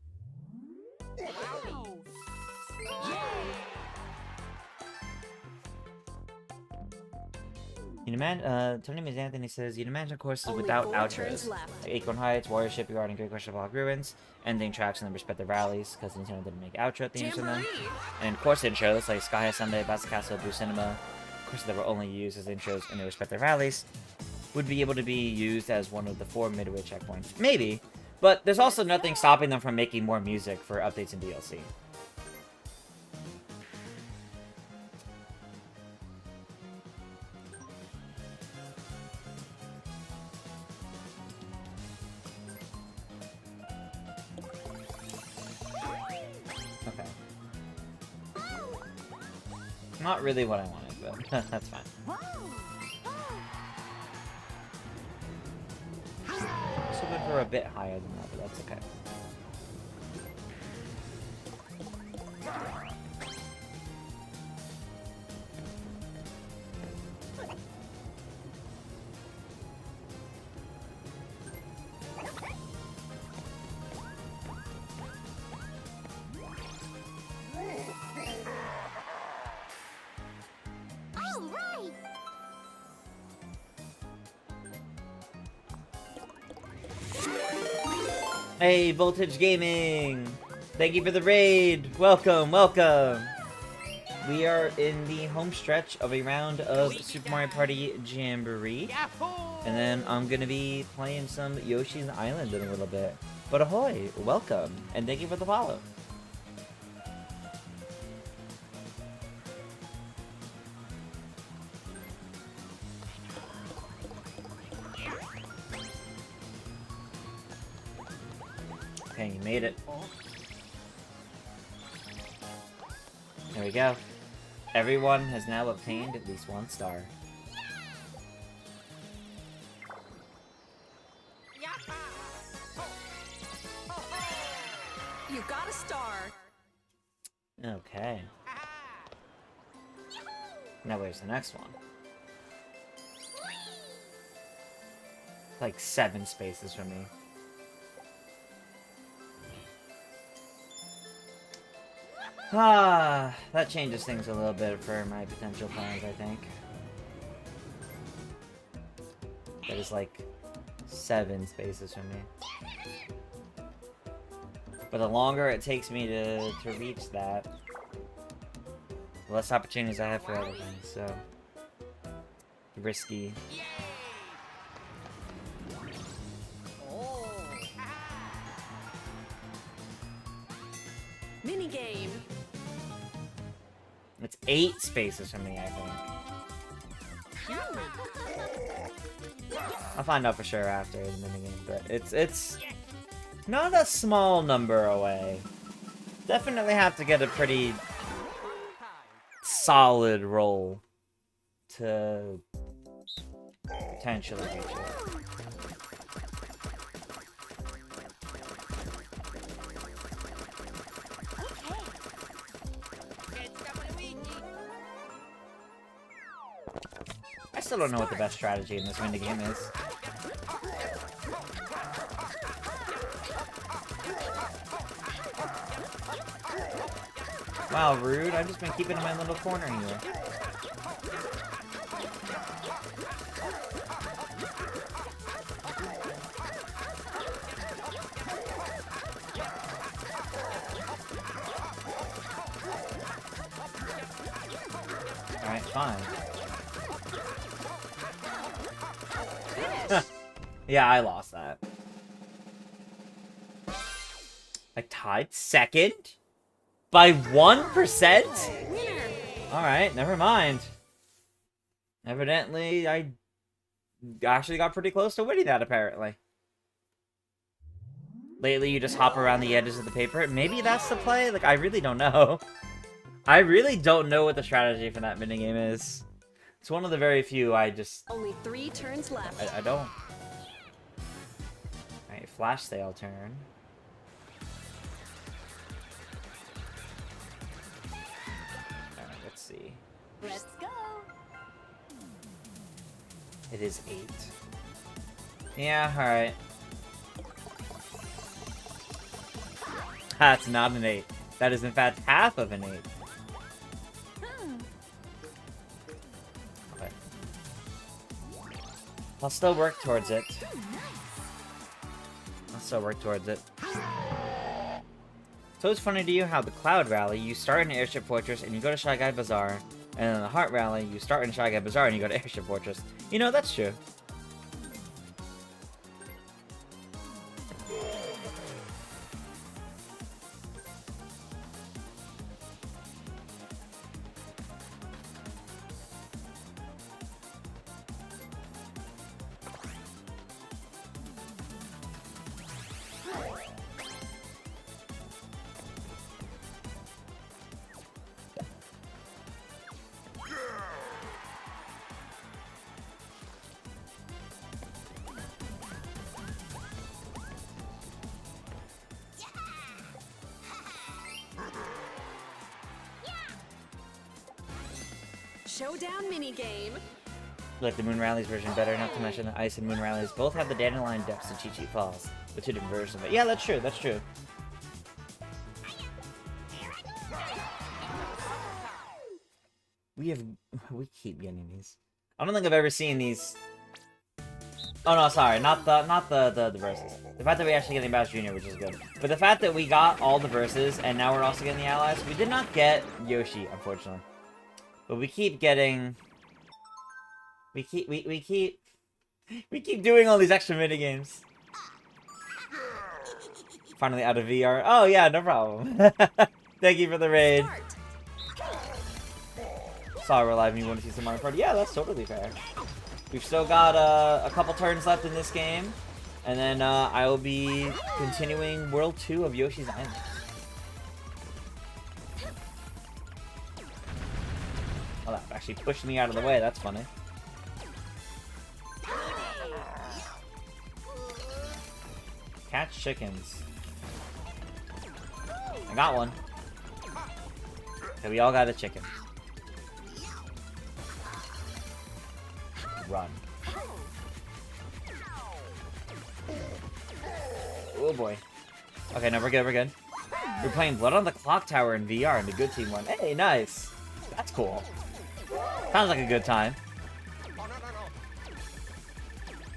Wow. You'd imagine, Tony Ms. Anthony says, you'd imagine courses Only without 4 outros. turns left. Like Acorn Heights, Warrior Shipyard, and Great Question Block Ruins, ending tracks in the respective rallies, because Nintendo didn't make outro themes in them. Jamboree. And course intros, like Sky High Sunday, Bounce Castle, Blue Cinema, courses that were only used as intros in their respective rallies, would be able to be used as one of the 4 midway checkpoints. Maybe, but there's also nothing stopping them from making more music for updates and DLC. Okay. Not really what I wanted, but that's fine. I was hoping for a bit higher than that, but that's okay. Hey, Voltage Gaming! Thank you for the raid! Welcome, welcome! We are in the home stretch of a round of Super Mario Party Jamboree. Yahoo! And then I'm gonna be playing some Yoshi's Island in a little bit. But ahoy, welcome, and thank you for the follow. Okay, you made it. There we go. Everyone has now obtained at least 1 star. You got a star. Okay. Now where's the next one? Like 7 spaces from me. Ah, that changes things a little bit for my potential plans, I think. That is like 7 spaces from me. But the longer it takes me to reach that, the less opportunities I have for other things, so... risky. Minigame. It's 8 spaces from me, I think. I'll find out for sure after the minigame, but it's not a small number away. Definitely have to get a pretty solid roll to potentially reach it. I still don't know what the best strategy in this minigame is. Wow, rude. I've just been keeping in my little corner here. Alright, fine. Yeah, I lost that. I tied second? By 1%? Winner. Alright, never mind. Evidently, I actually got pretty close to winning that, apparently. Lately, you just hop around the edges of the paper. Maybe that's the play? Like, I really don't know. I really don't know what the strategy for that minigame is. It's one of the very few I just... Only 3 turns left. I don't. Alright, flash sale turn. Alright, let's see. Let's go. It is 8. Yeah, alright. That's not an 8. That is in fact half of an 8. Okay. I'll still work towards it. So it's funny to you how the Cloud Rally, you start in Airship Fortress and you go to Shy Guy Bazaar, and in the Heart Rally, you start in Shy Guy Bazaar and you go to Airship Fortress. You know, that's true. Showdown minigame. Like the Moon Rallies version better, not to mention the Ice and Moon Rallies both have the Dandelion Depths and Chi Chi Falls, the 2 different versions of it. Yeah, that's true, that's true. We keep getting these. I don't think I've ever seen these Oh no, sorry, not the verses. The fact that we actually getting Bowser Jr., which is good. But the fact that we got all the verses and now we're also getting the allies, we did not get Yoshi, unfortunately. But we keep getting. We keep doing all these extra minigames. Finally out of VR. Oh yeah, no problem. Thank you for the raid. Sorry, we're live and you want to see some Mario Party. Yeah, that's totally fair. We've still got a couple turns left in this game. And then I will be continuing World 2 of Yoshi's Island. Oh, that actually pushed me out of the way. That's funny. Catch chickens. I got one. Okay, we all got a chicken. Run. Oh boy. Okay, no, we're good, we're good. We're playing Blood on the Clock Tower in VR and the good team won. Hey, nice. That's cool. Sounds like a good time.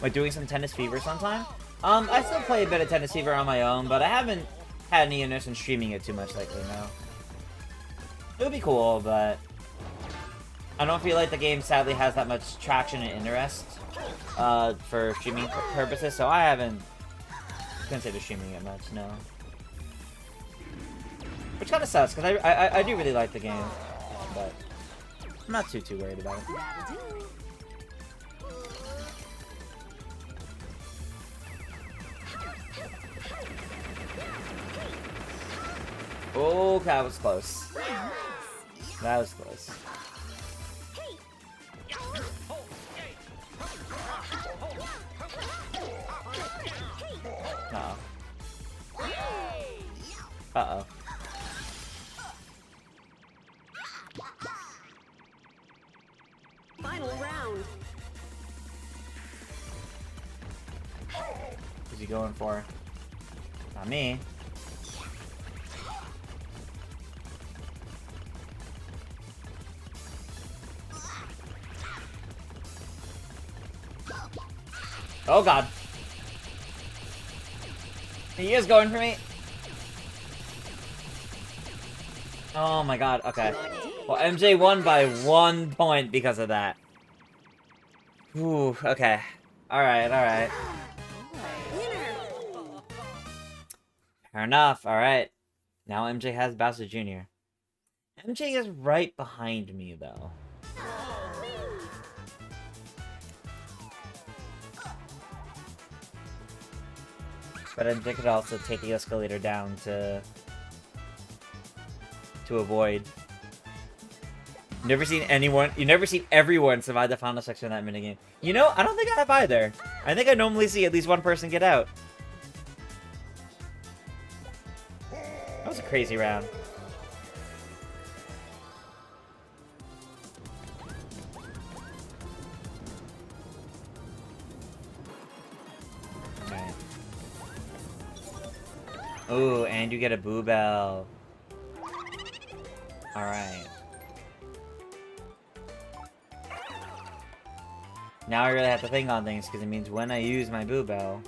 Like doing some Tennis Fever sometime? I still play a bit of Tennis Fever on my own, but I haven't had any interest in streaming it too much lately, no. It would be cool, but I don't feel like the game sadly has that much traction and interest for streaming purposes, so I haven't considered streaming it much, no. Which kind of sucks, because I do really like the game, but I'm not too worried about it. Oh, that was close. That was close. Uh-oh. Uh-oh. Final round. Who's he going for? Not me. Oh god. He is going for me. Oh my god, okay. Well, MJ won by 1 point because of that. Ooh, okay. Alright, alright. Fair enough, alright. Now MJ has Bowser Jr. MJ is right behind me, though. But MJ could also take the escalator down to avoid. You've never seen everyone survive the final section of that minigame. You know, I don't think I have either. I think I normally see at least one person get out. That was a crazy round. Alright. Ooh, and you get a Boo Bell. Alright. Now I really have to think on things, because it means when I use my Boo Bell...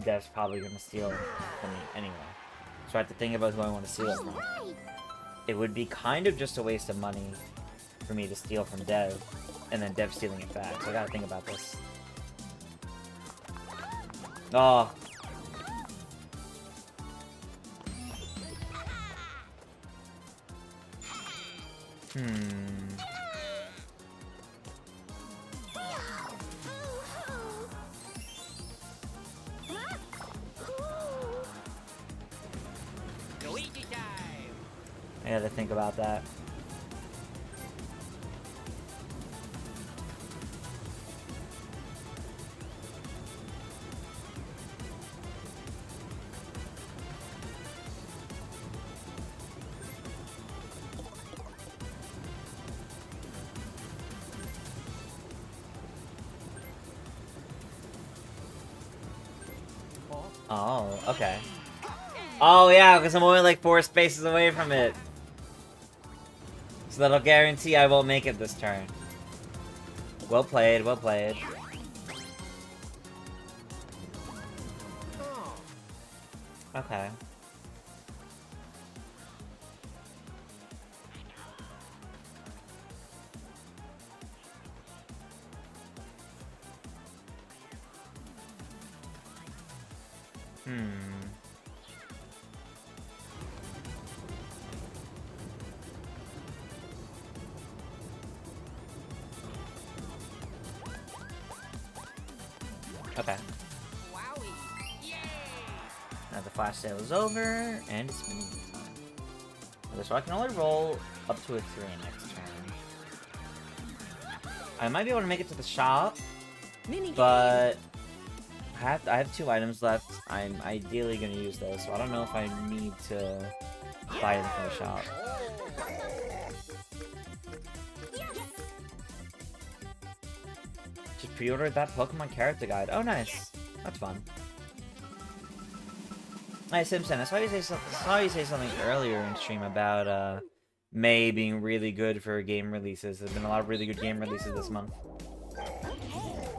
Dev's probably gonna steal it from me anyway. So I have to think about who I want to steal it from. It would be kind of just a waste of money for me to steal from Dev, and then Dev stealing it back, so I gotta think about this. Oh. Luigi time. I gotta think about that. Oh, okay. Oh yeah, because I'm only like 4 spaces away from it. So that'll guarantee I won't make it this turn. Well played, well played. Okay. Okay. Wowie! Yay! Now the flash sale is over, and it's mini time. Okay, so I can only roll up to a 3 next turn. I might be able to make it to the shop, Mini but I have 2 items left. I'm ideally going to use those, so I don't know if I need to buy them from the shop. Just pre-ordered that Pokemon character guide. Oh, nice. That's fun. Hey, Simpson, I saw you say something earlier in stream about, May being really good for game releases. There's been a lot of really good game releases this month.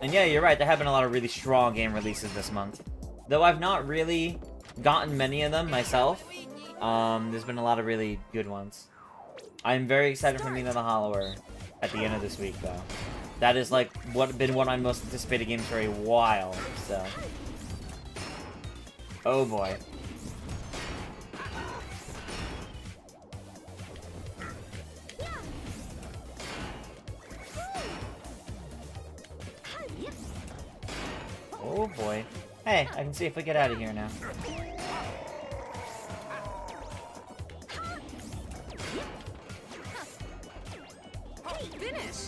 And yeah, you're right, there have been a lot of really strong game releases this month. Though I've not really gotten many of them myself, there's been a lot of really good ones. I'm very excited for Nina the Hollower at the end of this week, though. That is, like, been one of my most anticipated games for a while, so... Oh boy. Oh boy. Hey, I can see if we get out of here now. Finish.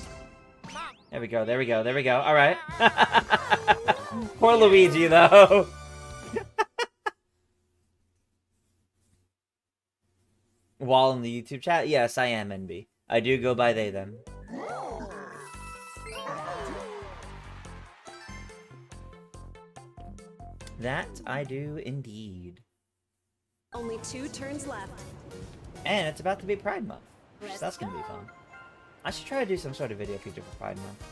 There we go, there we go, there we go. Alright. Poor Luigi, though. Wall in the YouTube chat? Yes, I am NB. I do go by they, them. That I do indeed. Only 2 turns left. And it's about to be Pride Month. So that's gonna be fun. I should try to do some sort of video feature for Pride Month.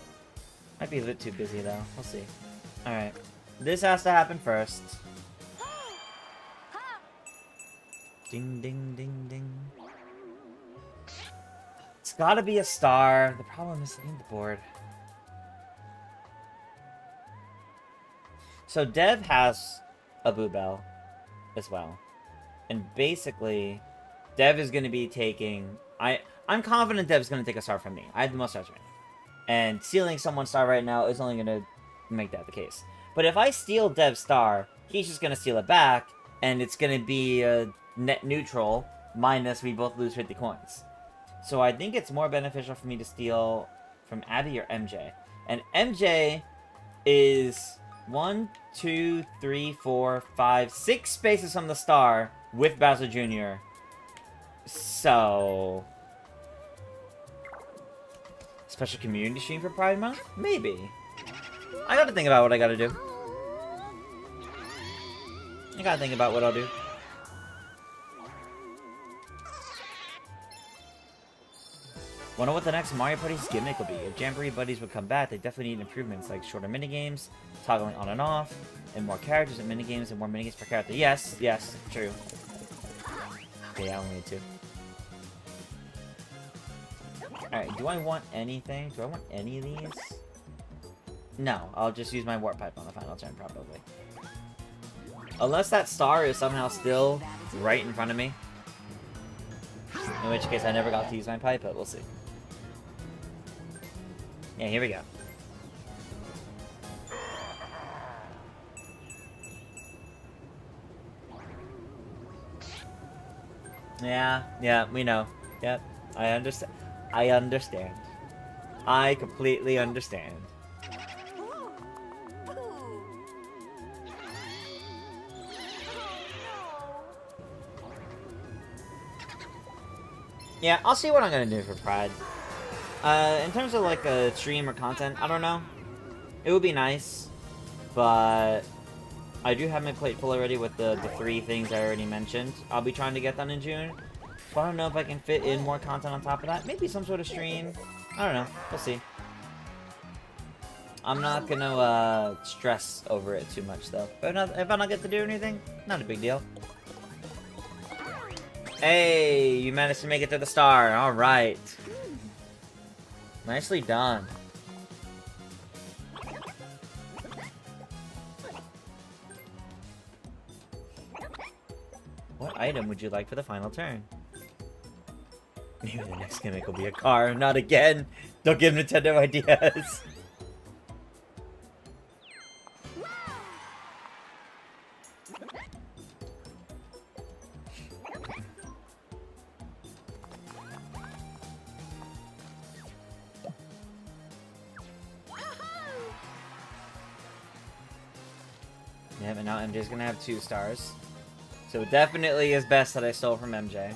Might be a bit too busy though. We'll see. Alright. This has to happen first. Ding ding ding ding. It's gotta be a star. The problem is the board. So Dev has a Boo Bell as well. And basically, Dev is going to be taking... I'm confident Dev's going to take a star from me. I have the most stars right now. And stealing someone's star right now is only going to make that the case. But if I steal Dev's star, he's just going to steal it back, and it's going to be a net neutral, minus we both lose 50 coins. So I think it's more beneficial for me to steal from Abby or MJ. And MJ is 1, 2, 3, 4, 5, 6 spaces from the star with Bowser Jr. So... Special community stream for Pride Month? Maybe. I gotta think about what I gotta do. I gotta think about what I'll do. Wonder what the next Mario Party's gimmick will be. If Jamboree buddies would come back, they definitely need improvements like shorter minigames, toggling on and off, and more characters and minigames and more minigames per character. Yes, yes, true. Okay, I only need 2. Alright, do I want anything? Do I want any of these? No, I'll just use my Warp Pipe on the final turn, probably. Unless that star is somehow still right in front of me. In which case I never got to use my pipe, but we'll see. Yeah, here we go. Yeah, we know. Yep, I understand. I understand. I completely understand. Yeah, I'll see what I'm gonna do for Pride. In terms of like a stream or content, I don't know. It would be nice, but I do have my plate full already with the 3 things I already mentioned. I'll be trying to get done in June. But I don't know if I can fit in more content on top of that. Maybe some sort of stream. I don't know. We'll see. I'm not gonna stress over it too much though. If I don't get to do anything, not a big deal. Hey, you managed to make it to the star. All right. Nicely done. What item would you like for the final turn? Maybe the next gimmick will be a car. Not again. Don't give Nintendo ideas. Yeah, but now MJ's gonna have 2 stars. So it definitely is best that I stole from MJ.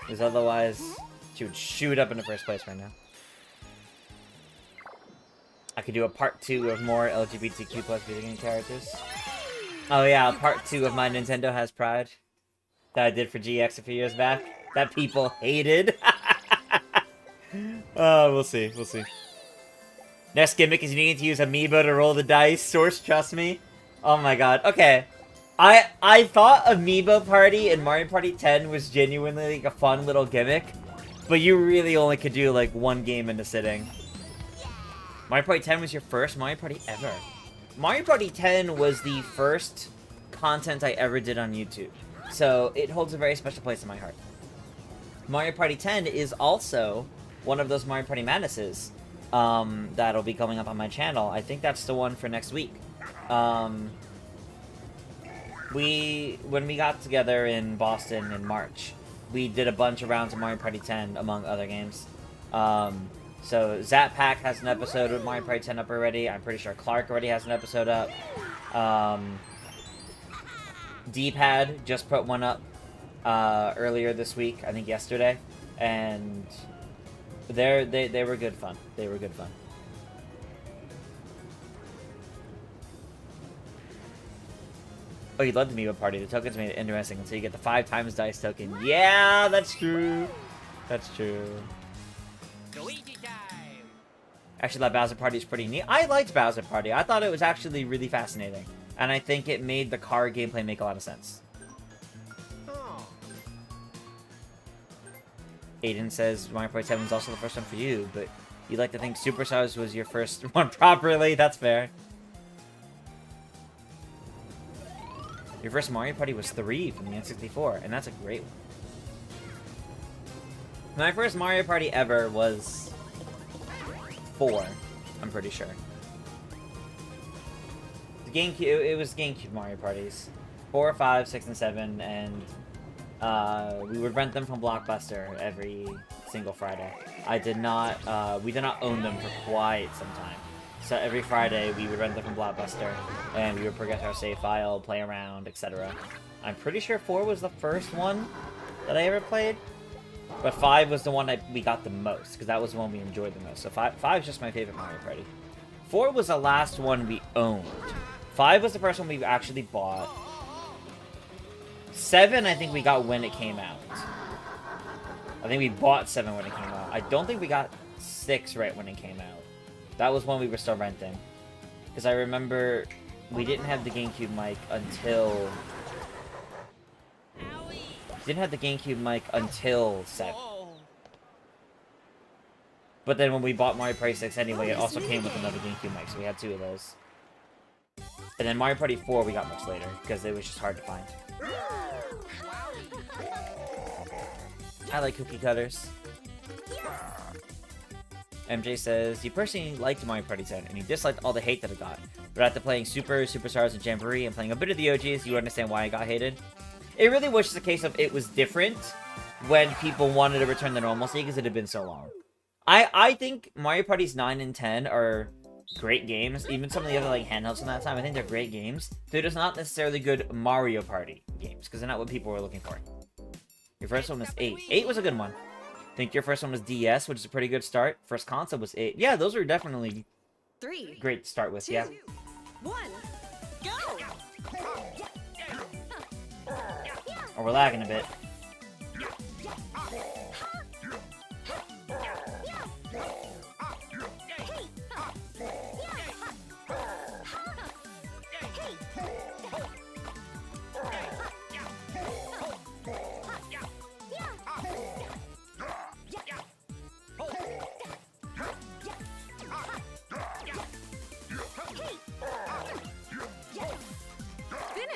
Because otherwise, she would shoot up into first place right now. I could do a part 2 of more LGBTQ plus video game characters. Oh yeah, part 2 of my Nintendo Has Pride. That I did for GX a few years back. That people hated. Oh, we'll see, we'll see. Next gimmick is you need to use Amiibo to roll the dice. Source, trust me. Oh my god. Okay. I thought Amiibo Party and Mario Party 10 was genuinely like a fun little gimmick. But you really only could do like 1 game in a sitting. Mario Party 10 was your first Mario Party ever. Mario Party 10 was the first content I ever did on YouTube. So it holds a very special place in my heart. Mario Party 10 is also one of those Mario Party Madnesses that'll be going up on my channel. I think that's the one for next week. When we got together in Boston in March, we did a bunch of rounds of Mario Party 10, among other games. So Zap Pack has an episode with Mario Party 10 up already. I'm pretty sure Clark already has an episode up. D-Pad just put one up earlier this week, I think yesterday, and they were good fun. They were good fun. Oh, you love the Amiibo Party. The tokens made it interesting until you get the 5 times dice token. Yeah, that's true. That's true. Luigi time. Actually, that Bowser Party is pretty neat. I liked Bowser Party. I thought it was actually really fascinating. And I think it made the car gameplay make a lot of sense. Oh. Aiden says Mario Party 7 was also the first one for you, but you like to think Superstars was your first one properly. That's fair. Your first Mario Party was 3 from the N64, and that's a great one. My first Mario Party ever was 4, I'm pretty sure. The GameCube, it was GameCube Mario Parties. 4, 5, 6, and 7, and we would rent them from Blockbuster every single Friday. We did not own them for quite some time. So every Friday, we would rent them from Blockbuster, and we would progress our save file, play around, etc. I'm pretty sure 4 was the first one that I ever played, but 5 was the one we got the most, because that was the one we enjoyed the most. So 5 is just my favorite Mario Party. 4 was the last one we owned. 5 was the first one we actually bought. 7, I think we got when it came out. I think we bought 7 when it came out. I don't think we got 6 right when it came out. That was when we were still renting. Because I remember we didn't have the GameCube mic until... Didn't have the GameCube mic until 7. Whoa. But then when we bought Mario Party 6 anyway, it also came with another GameCube mic, so we had 2 of those. And then Mario Party 4 we got much later, because it was just hard to find. I like cookie cutters. MJ says, you personally liked Mario Party 10, and you disliked all the hate that it got. But after playing Superstars, and Jamboree, and playing a bit of the OGs, you understand why it got hated? It really was just a case of it was different when people wanted to return to normalcy, because it had been so long. I think Mario Parties 9 and 10 are great games. Even some of the other like handhelds from that time, I think they're great games. They're just not necessarily good Mario Party games, because they're not what people were looking for. Your first one was 8. 8 was a good one. I think your first one was DS, which is a pretty good start. First console was 8. Yeah, those were definitely 3, great to start with, 2, yeah. 1, go! Or we're lagging a bit.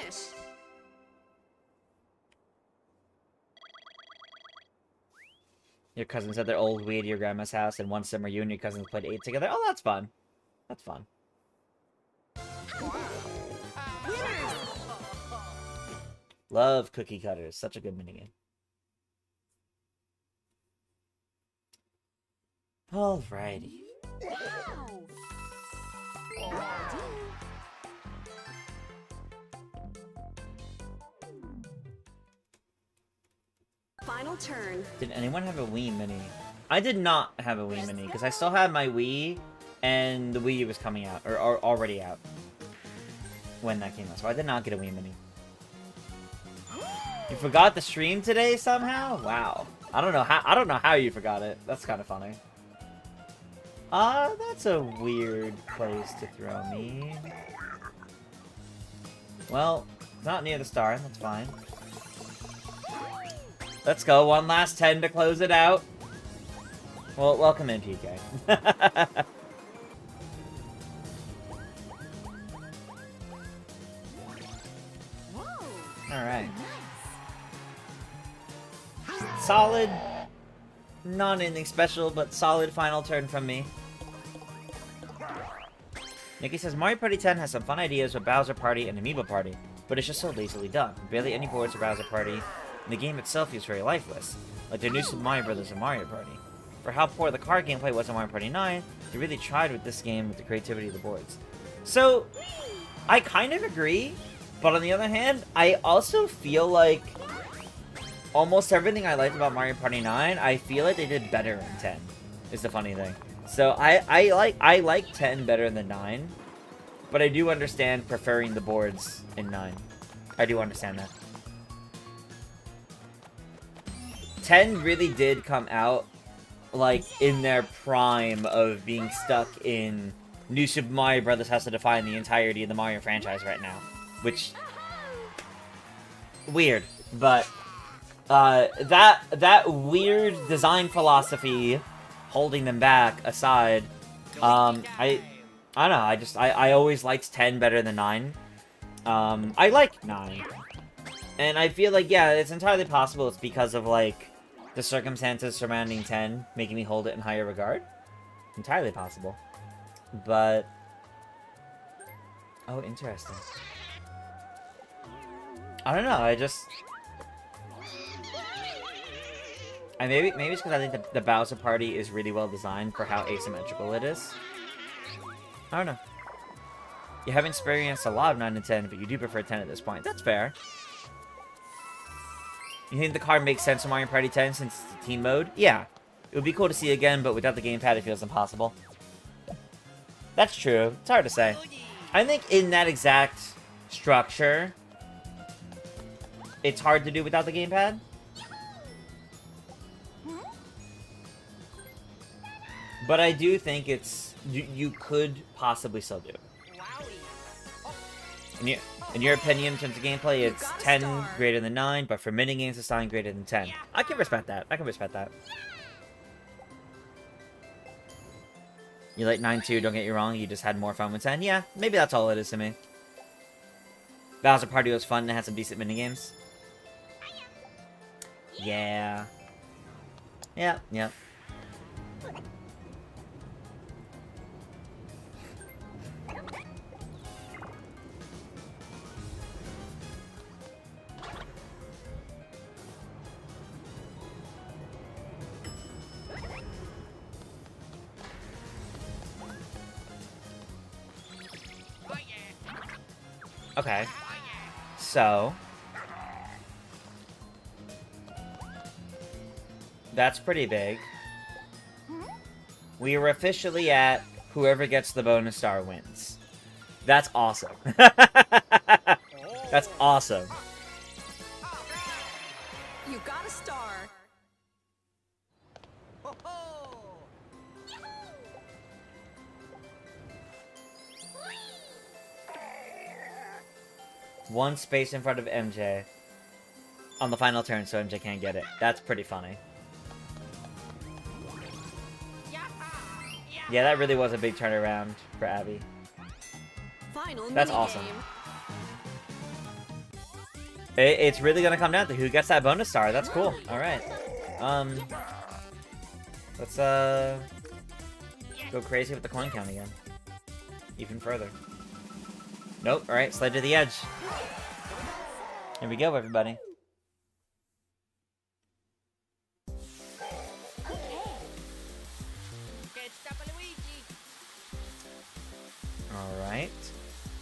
finish. Your cousins had their old Wii at your grandma's house, and one summer you and your cousins played 8 together. Oh, that's fun. That's fun. Winners! Love cookie cutters. Such a good minigame. Alrighty. Final turn. Did anyone have a Wii Mini? I did not have a Wii Mini, because I still had my Wii, and the Wii U was coming out, or already out, when that came out. So I did not get a Wii Mini. You forgot the stream today somehow? Wow. I don't know how you forgot it. That's kind of funny. That's a weird place to throw me. Well, not near the star. That's fine. Let's go. One last 10 to close it out. Well, welcome in, PK. Alright. Solid. Not anything special, but solid final turn from me. Nikki says, Mario Party 10 has some fun ideas with Bowser Party and Amiibo Party, but it's just so lazily done. Barely any boards for Bowser Party, and the game itself feels very lifeless, like their new Super Mario Brothers and Mario Party. For how poor the card gameplay was in Mario Party 9, they really tried with this game with the creativity of the boards. So, I kind of agree, but on the other hand, I also feel like almost everything I liked about Mario Party 9, I feel like they did better in 10, is the funny thing. So, I like 10 better than 9, but I do understand preferring the boards in 9. I do understand that. 10 really did come out, like, in their prime of being stuck in New Super Mario Brothers has to define the entirety of the Mario franchise right now. Which... weird. But, that weird design philosophy holding them back aside, I don't know, I always liked 10 better than 9. I like 9. And I feel like, yeah, it's entirely possible it's because of, like, the circumstances surrounding 10 making me hold it in higher regard. Entirely possible. But... oh, interesting. I don't know, I just... maybe it's because I think the Bowser Party is really well designed for how asymmetrical it is. I don't know. You haven't experienced a lot of 9 and 10, but you do prefer 10 at this point. That's fair. You think the card makes sense in Mario Party 10 since it's a team mode? Yeah. It would be cool to see again, but without the gamepad, it feels impossible. That's true. It's hard to say. I think in that exact structure, it's hard to do without the gamepad. But I do think it's... you could possibly still do it. In your opinion, in terms of gameplay, it's 10 greater than 9, but for minigames, it's 9 greater than 10. I can respect that. I can respect that. You like 9 too, don't get me wrong, you just had more fun with 10. Yeah, maybe that's all it is to me. Bowser Party was fun and it had some decent minigames. Yeah. Yeah, yeah. Okay. So... that's pretty big. We are officially at whoever gets the bonus star wins. That's awesome. That's awesome. You got a star. One space in front of MJ on the final turn so MJ can't get it. That's pretty funny. Yeah, that really was a big turnaround for Abby. Final That's minigame. awesome. It's really gonna come down to who gets that bonus star. That's cool. All right. Let's go crazy with the coin count again. Even further. Nope. All right. Slide to the edge. Here we go, everybody. All right.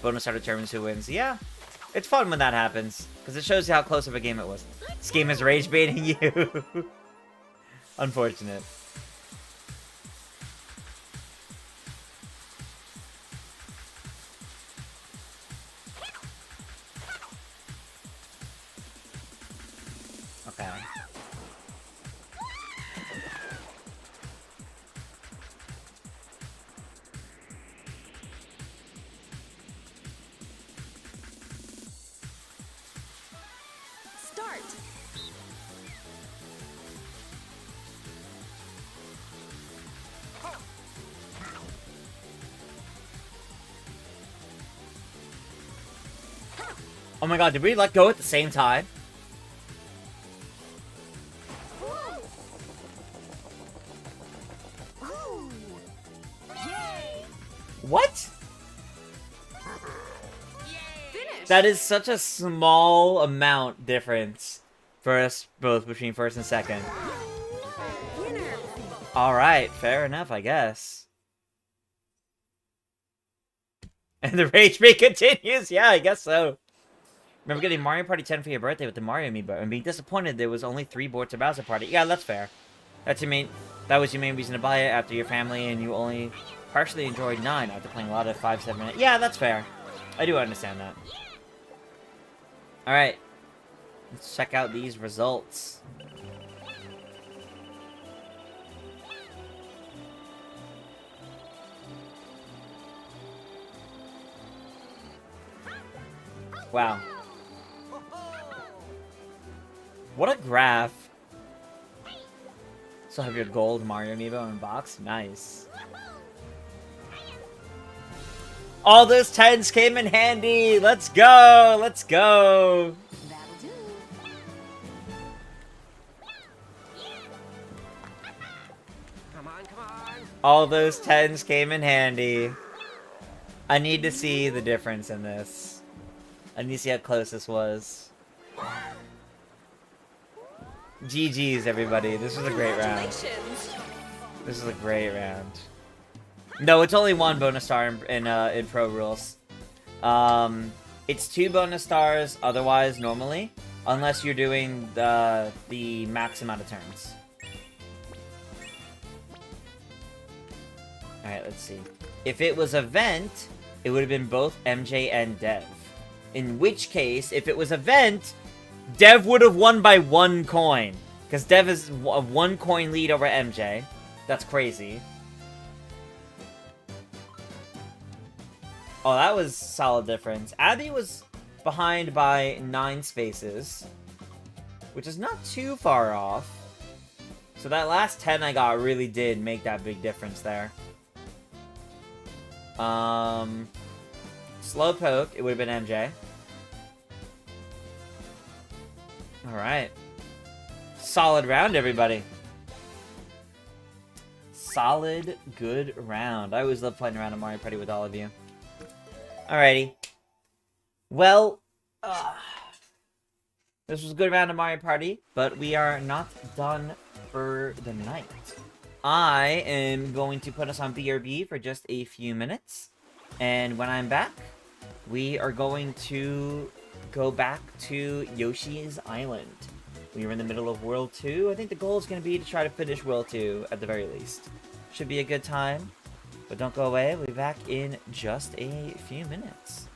Bonus star determines who wins. Yeah. It's fun when that happens, because it shows you how close of a game it was. This game is rage baiting you. Unfortunate. Okay. Start. Oh my god, did we let go at the same time? What? Finish. That is such a small amount difference for us both between first and second. Winner. Alright, fair enough, I guess. And the rage bait continues? Yeah, I guess so. Remember getting Mario Party 10 for your birthday with the Mario amiibo and being disappointed there was only 3 boards of Bowser Party. Yeah, that's fair. That was your main reason to buy it after your family, and you only partially enjoyed 9 after playing a lot of 5, 7, 8. Yeah, that's fair. I do understand that. Alright. Let's check out these results. Wow. What a graph. So have your gold Mario amiibo in box? Nice. All those 10s came in handy! Let's go! Let's go! That'll do. Come on, come on. All those 10s came in handy. I need to see the difference in this. I need to see how close this was. GG's, everybody. This was a great round. Congratulations. This is a great round. No, it's only 1 bonus star in Pro Rules. It's 2 bonus stars otherwise, normally. Unless you're doing the max amount of turns. Alright, let's see. If it was event, it would have been both MJ and Dev. In which case, if it was event, Dev would have won by 1 coin. Because Dev is a 1 coin lead over MJ. That's crazy. Oh, that was solid difference. Abby was behind by 9 spaces. Which is not too far off. So that last 10 I got really did make that big difference there. Slowpoke, it would have been MJ. Alright. Solid round, everybody. Solid, good round. I always love playing around at Mario Party with all of you. Alrighty. Well, this was a good round of Mario Party, but we are not done for the night. I am going to put us on BRB for just a few minutes, and when I'm back, we are going to go back to Yoshi's Island. We are in the middle of World 2. I think the goal is going to be to try to finish World 2 at the very least. Should be a good time, but don't go away. We'll be back in just a few minutes.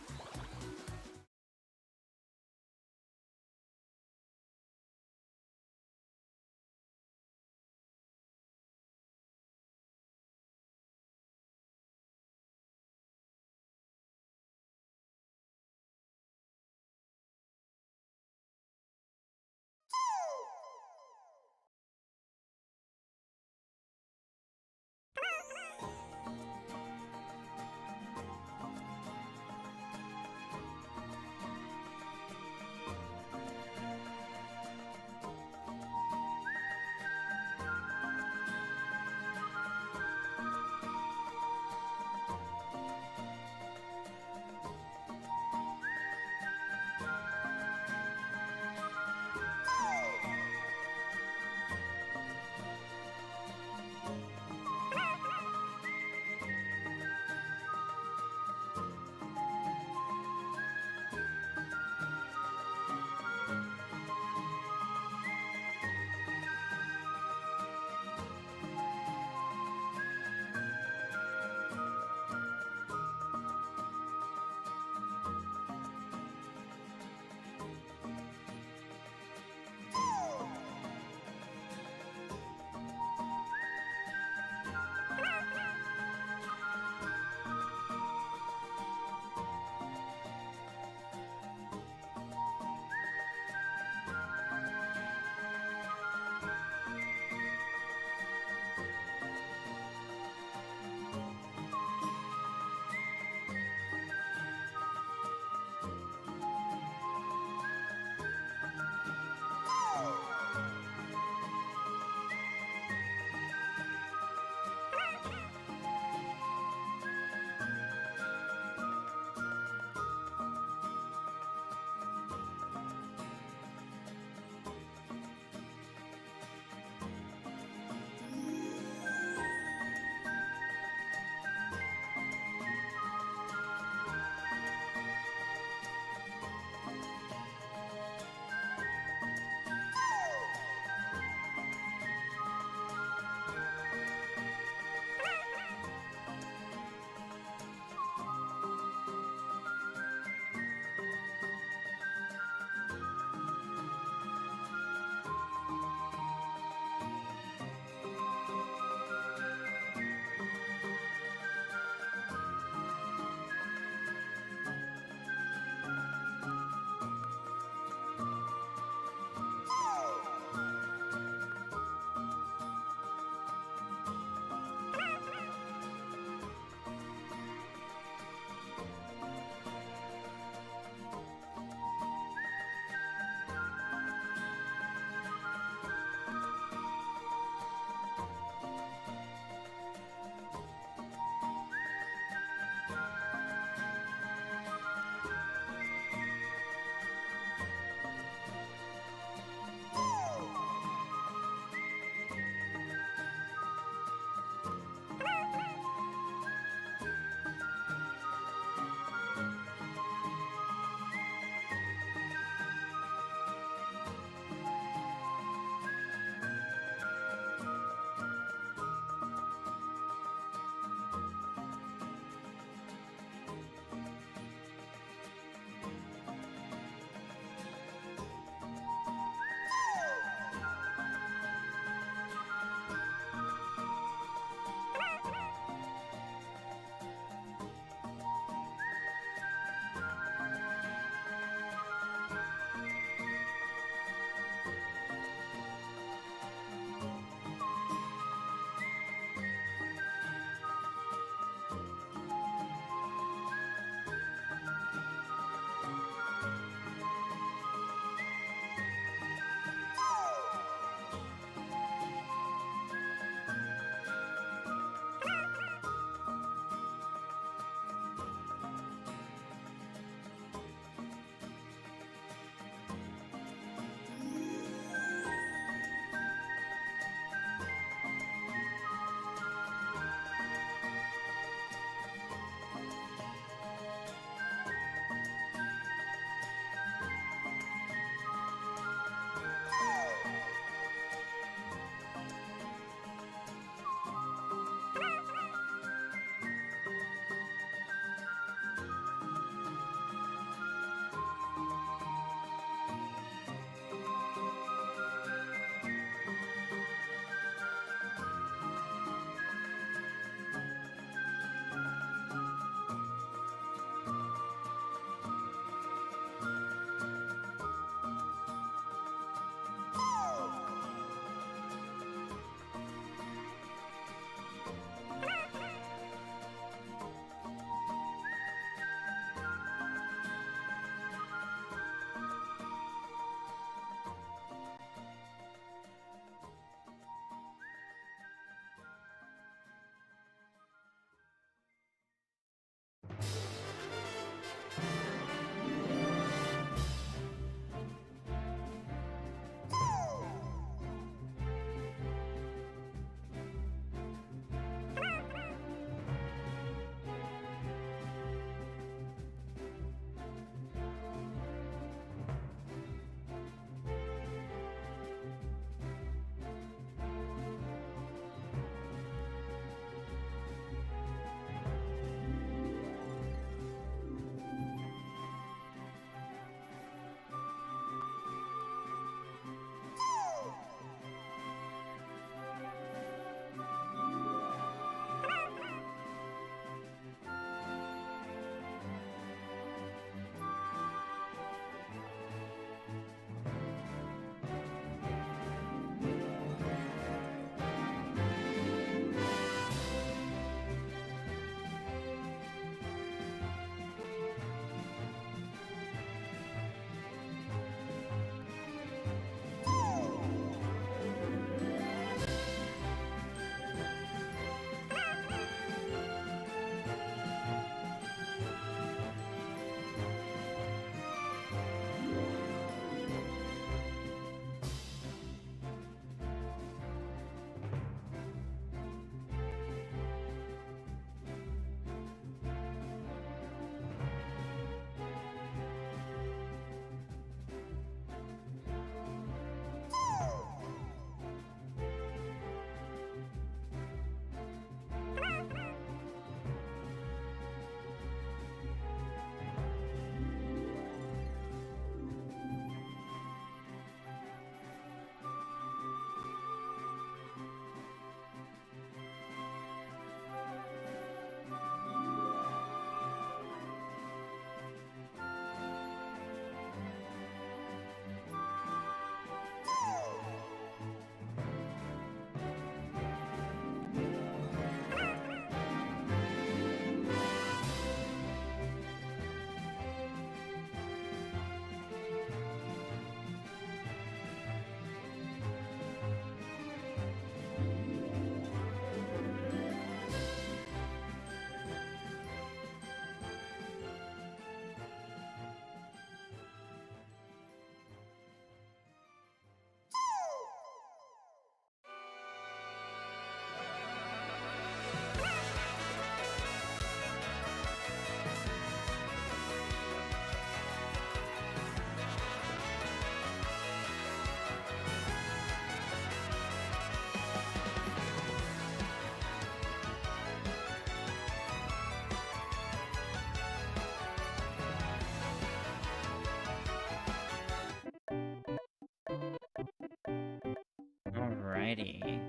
Alrighty.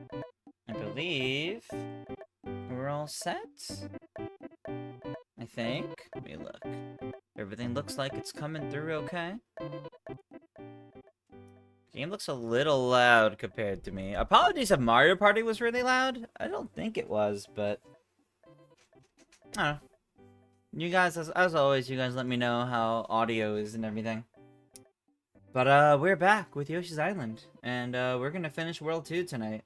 I believe we're all set. I think. Let me look. Everything looks like it's coming through okay. Game looks a little loud compared to me. Apologies if Mario Party was really loud. I don't think it was, but I don't know. You guys, as always, you guys let me know how audio is and everything. But we're back with Yoshi's Island, and we're gonna finish World 2 tonight.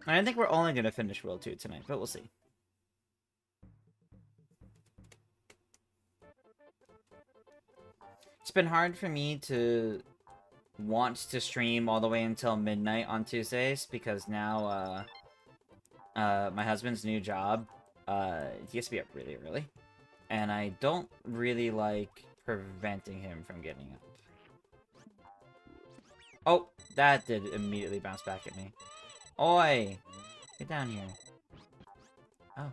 I think we're only gonna finish World 2 tonight, but we'll see. It's been hard for me to want to stream all the way until midnight on Tuesdays because now my husband's new job, he has to be up really early, and I don't really like preventing him from getting up. Oh, that did immediately bounce back at me. Oi! Get down here. Oh.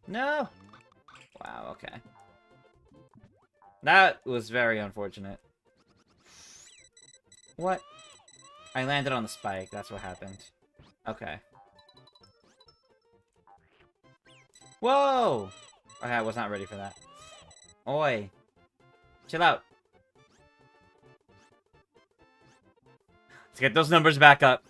No! Wow, okay. That was very unfortunate. What? I landed on the spike, that's what happened. Okay. Whoa! Okay, I was not ready for that. Oi! Chill out. Let's get those numbers back up.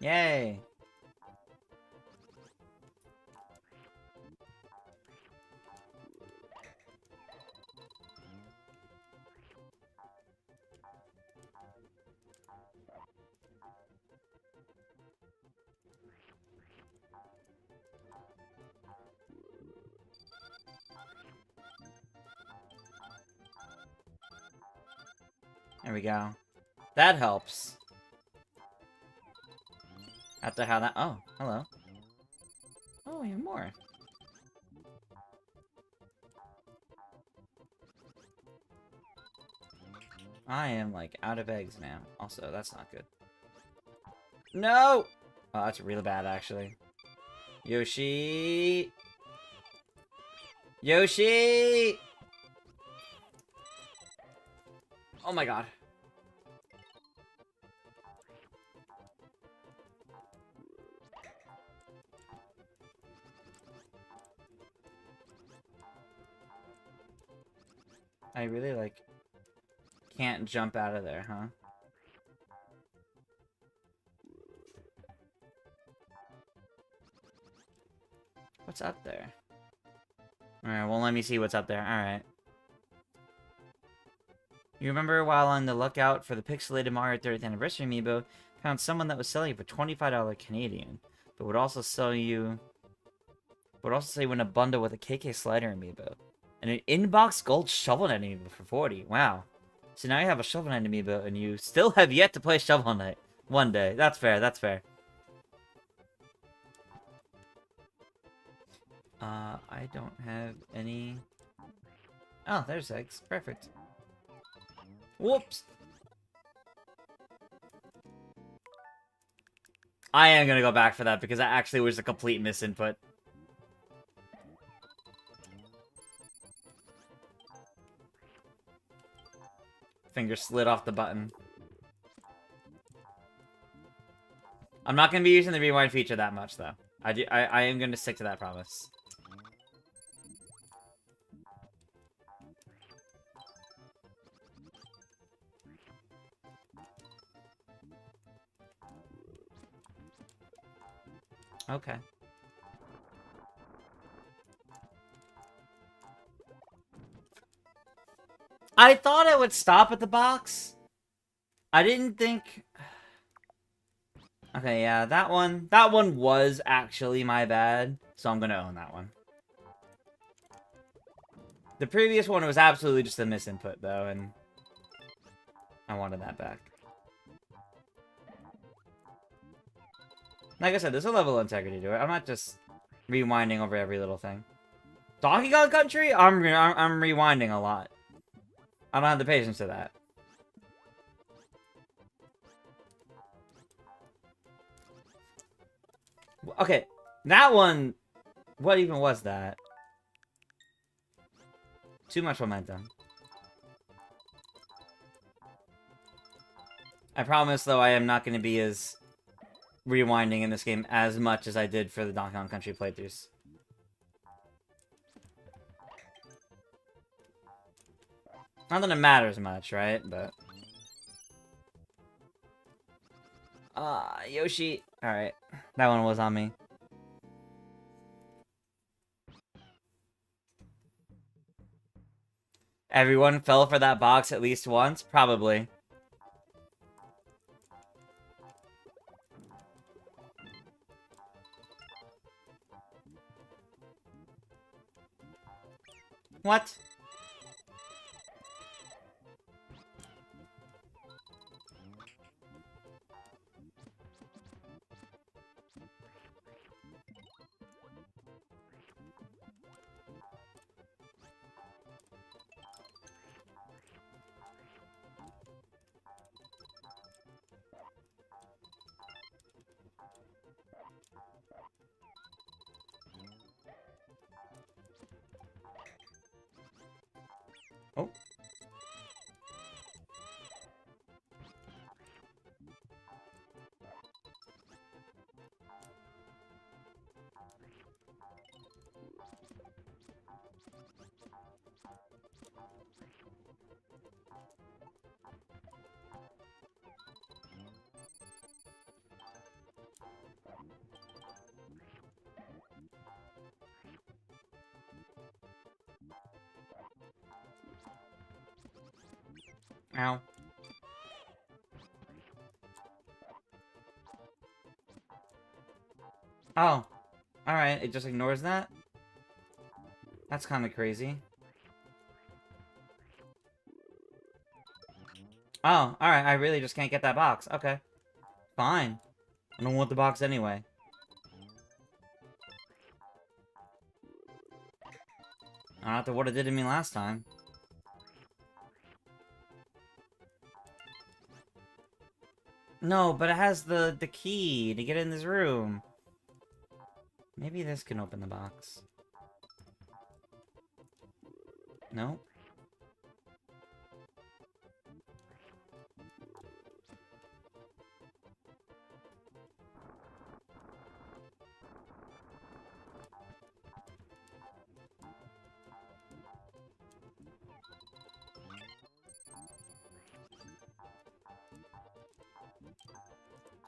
Yay! There we go. That helps. After how that... Oh, hello. Oh, we have more. I am, like, out of eggs now. Also, that's not good. No! Oh, that's really bad, actually. Yoshi! Yoshi! Oh my god. I really, like, can't jump out of there, huh? What's up there? Alright, well, let me see what's up there. Alright. You remember while on the lookout for the pixelated Mario 30th Anniversary amiibo, found someone that was selling it for $25 Canadian, but would also sell you... would also say win a bundle with a KK Slider amiibo. And an in-box gold Shovel Knight amiibo for 40. Wow. So now you have a Shovel Knight amiibo, and you still have yet to play Shovel Knight. One day. That's fair, that's fair. I don't have any... Oh, there's eggs. Perfect. Whoops! I am gonna go back for that, because that actually was a complete misinput. Finger slid off the button. I'm not gonna be using the rewind feature that much, though. I am gonna stick to that promise. Okay. I thought it would stop at the box. I didn't think... Okay, yeah, that one was actually my bad, so I'm gonna own that one. The previous one was absolutely just a misinput, though, and I wanted that back. Like I said, there's a level of integrity to it. I'm not just rewinding over every little thing. Donkey Kong Country? I'm rewinding a lot. I don't have the patience for that. Okay, that one... What even was that? Too much momentum. I promise, though, I am not going to be as rewinding in this game as much as I did for the Donkey Kong Country playthroughs. Not that it matters much, right? But... Yoshi. Alright. That one was on me. Everyone fell for that box at least once? Probably. What? Oh. Ow. Oh. Alright, it just ignores that? That's kind of crazy. Oh, alright, I really just can't get that box. Okay. Fine. I don't want the box anyway. I don't have to what it did to me last time. No, but it has the key to get in this room. Maybe this can open the box. No?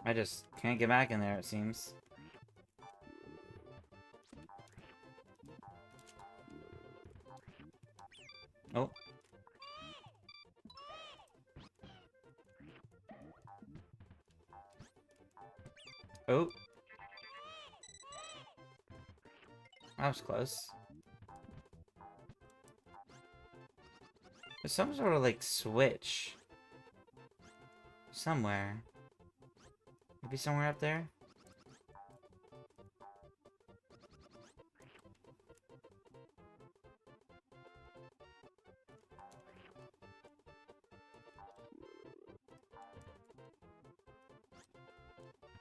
I just can't get back in there, it seems. Oh. Oh. That was close. There's some sort of, like, switch. Somewhere. Maybe somewhere up there?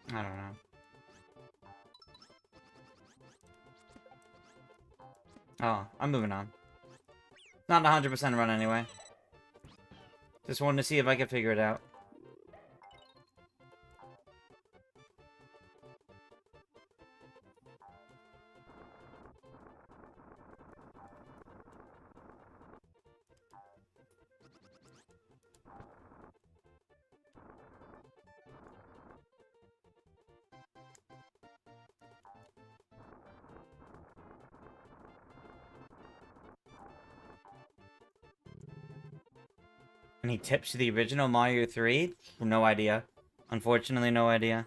I don't know. Oh, I'm moving on. Not 100% run anyway. Just wanted to see if I could figure it out. Any tips to the original Mario 3? No idea. Unfortunately, no idea.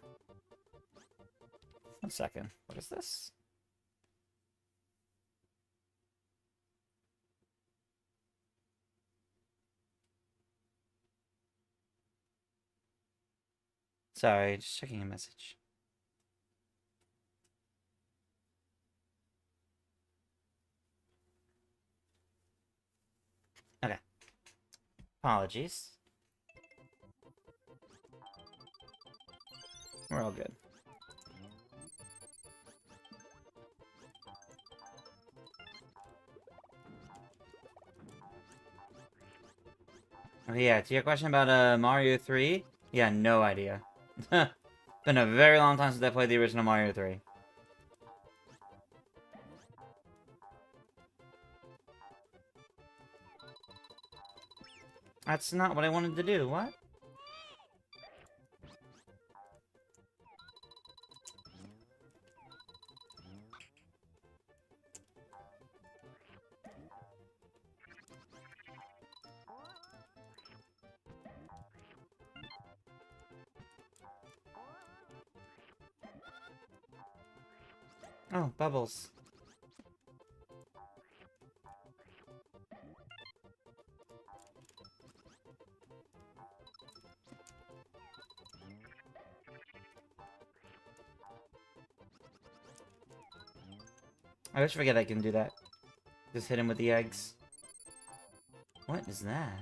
1 second. What is this? Sorry, just checking a message. Apologies. We're all good. Oh yeah, to your question about Mario 3? Yeah, no idea. Been a very long time since I played the original Mario 3. That's not what I wanted to do, what? Oh, bubbles. I always forget I can do that. Just hit him with the eggs. What is that?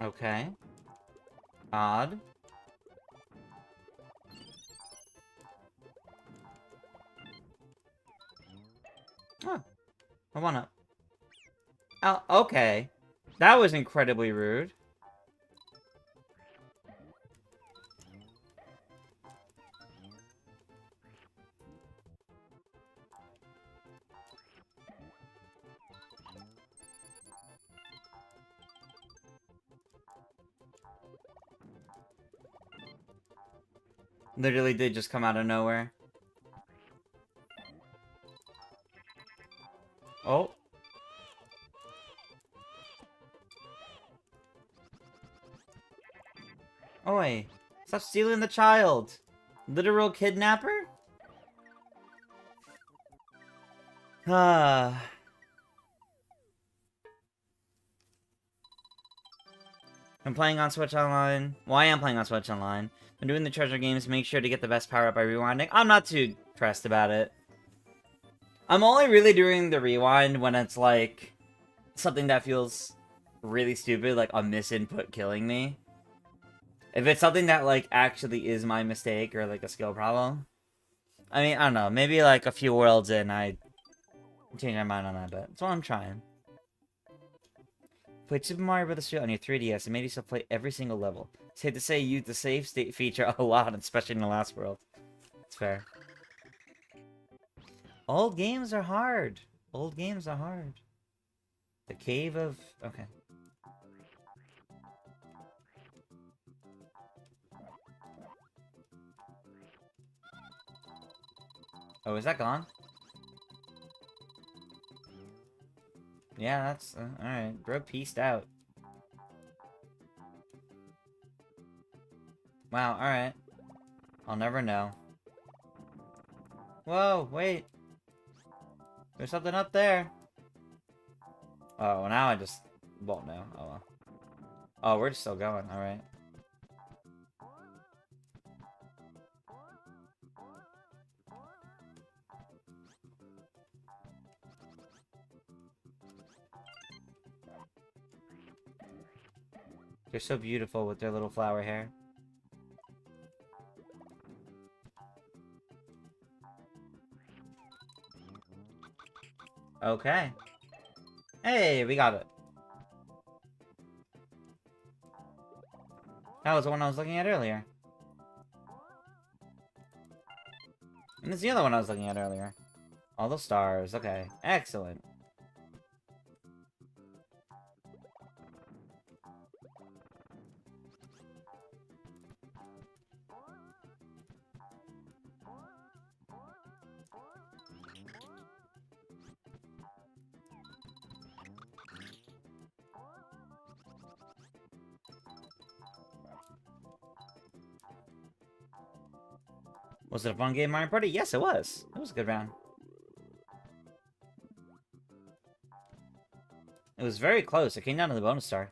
Okay. Odd. Oh. I wanna... Oh, okay. That was incredibly rude. Literally did just come out of nowhere. Oh. Oi. Stop stealing the child. Literal kidnapper? Ah. I'm playing on Switch Online. Well, I am playing on Switch Online. I'm doing the treasure games. Make sure to get the best power-up by rewinding. I'm not too pressed about it. I'm only really doing the rewind when it's, like, something that feels really stupid, like a misinput killing me. If it's something that, like, actually is my mistake or, like, a skill problem. I mean, I don't know. Maybe, like, a few worlds in, I change my mind on that, but that's what I'm trying. Played Super Mario Bros. 2 on your 3DS and made yourself play every single level. Safe to say you used the save state feature a lot, especially in the last world. It's fair. Old games are hard. Old games are hard. The Cave of... Okay. Oh, is that gone? Yeah, that's... alright. Bro pieced out. Wow, alright. I'll never know. Whoa, wait. There's something up there. Oh, well, now I just won't know. Oh, well. Oh, we're just still going. Alright. They're so beautiful with their little flower hair. Okay. Hey, we got it. That was the one I was looking at earlier. And this is the other one I was looking at earlier. All the stars. Okay. Excellent. Was it a fun game, Mario Party? Yes, it was. It was a good round. It was very close. It came down to the bonus star.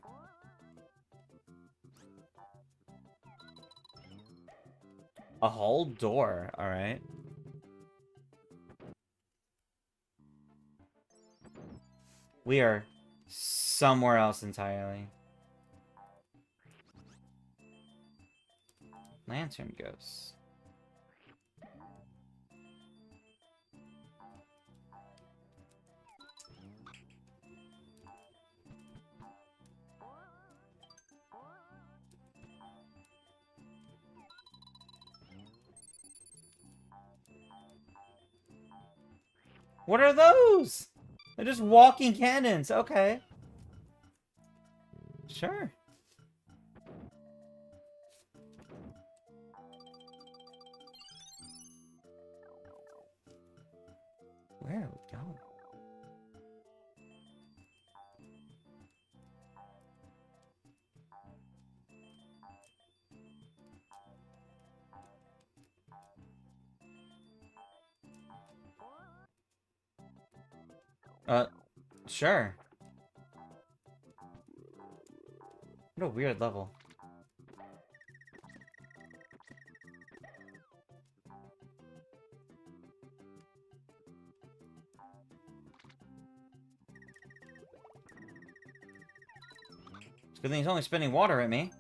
A whole door. Alright. We are somewhere else entirely. Lantern ghosts. What are those? They're just walking cannons. Okay. Sure. Where are we going? Sure. What a weird level. It's a good thing he's only spitting water at me.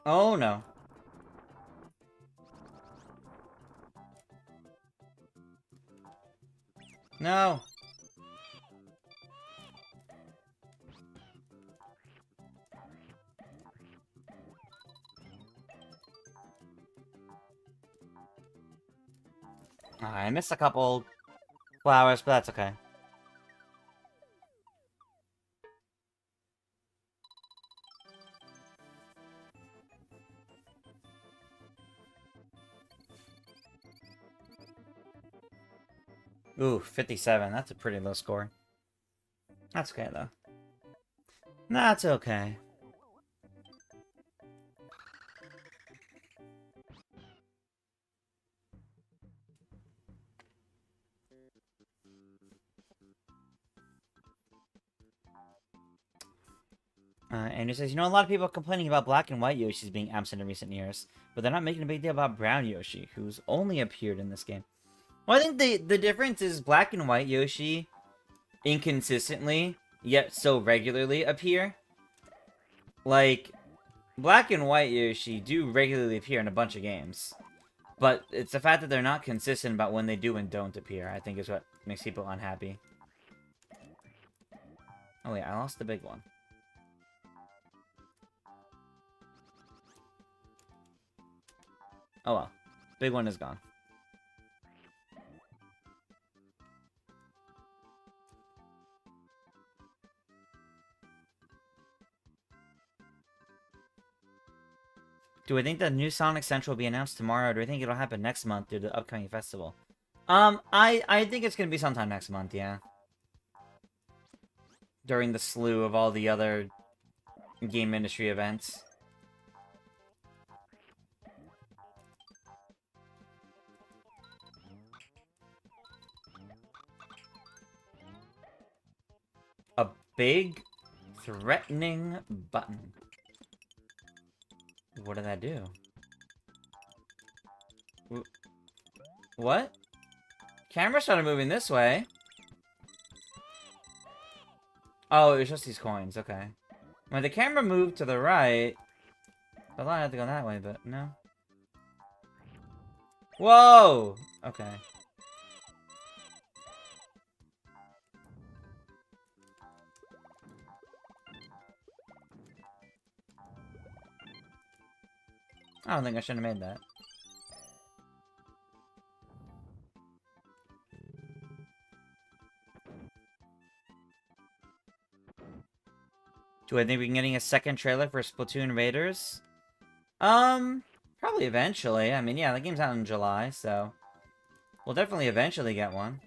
Oh no. No. I missed a couple flowers, but that's okay. Ooh, 57. That's a pretty low score. That's okay, though. That's okay. Andrew says, you know, a lot of people are complaining about black and white Yoshis being absent in recent years, but they're not making a big deal about brown Yoshi, who's only appeared in this game. Well, I think the difference is black and white Yoshi inconsistently, yet so regularly appear. Like, black and white Yoshi do regularly appear in a bunch of games. But it's the fact that they're not consistent about when they do and don't appear, I think is what makes people unhappy. Oh wait, I lost the big one. Oh well. Big one is gone. Do I think the new Sonic Central will be announced tomorrow, or do I think it'll happen next month due to the upcoming festival? I think it's gonna be sometime next month, yeah. During the slew of all the other game industry events. A big, threatening button. What did that do? What? Camera started moving this way. Oh, it was just these coins, okay. When the camera moved to the right, I thought I had to go that way, but no. Whoa! Okay. I don't think I should have made that. Do I think we're getting a second trailer for Splatoon Raiders? Probably eventually. I mean, yeah, the game's out in July, so we'll definitely eventually get one.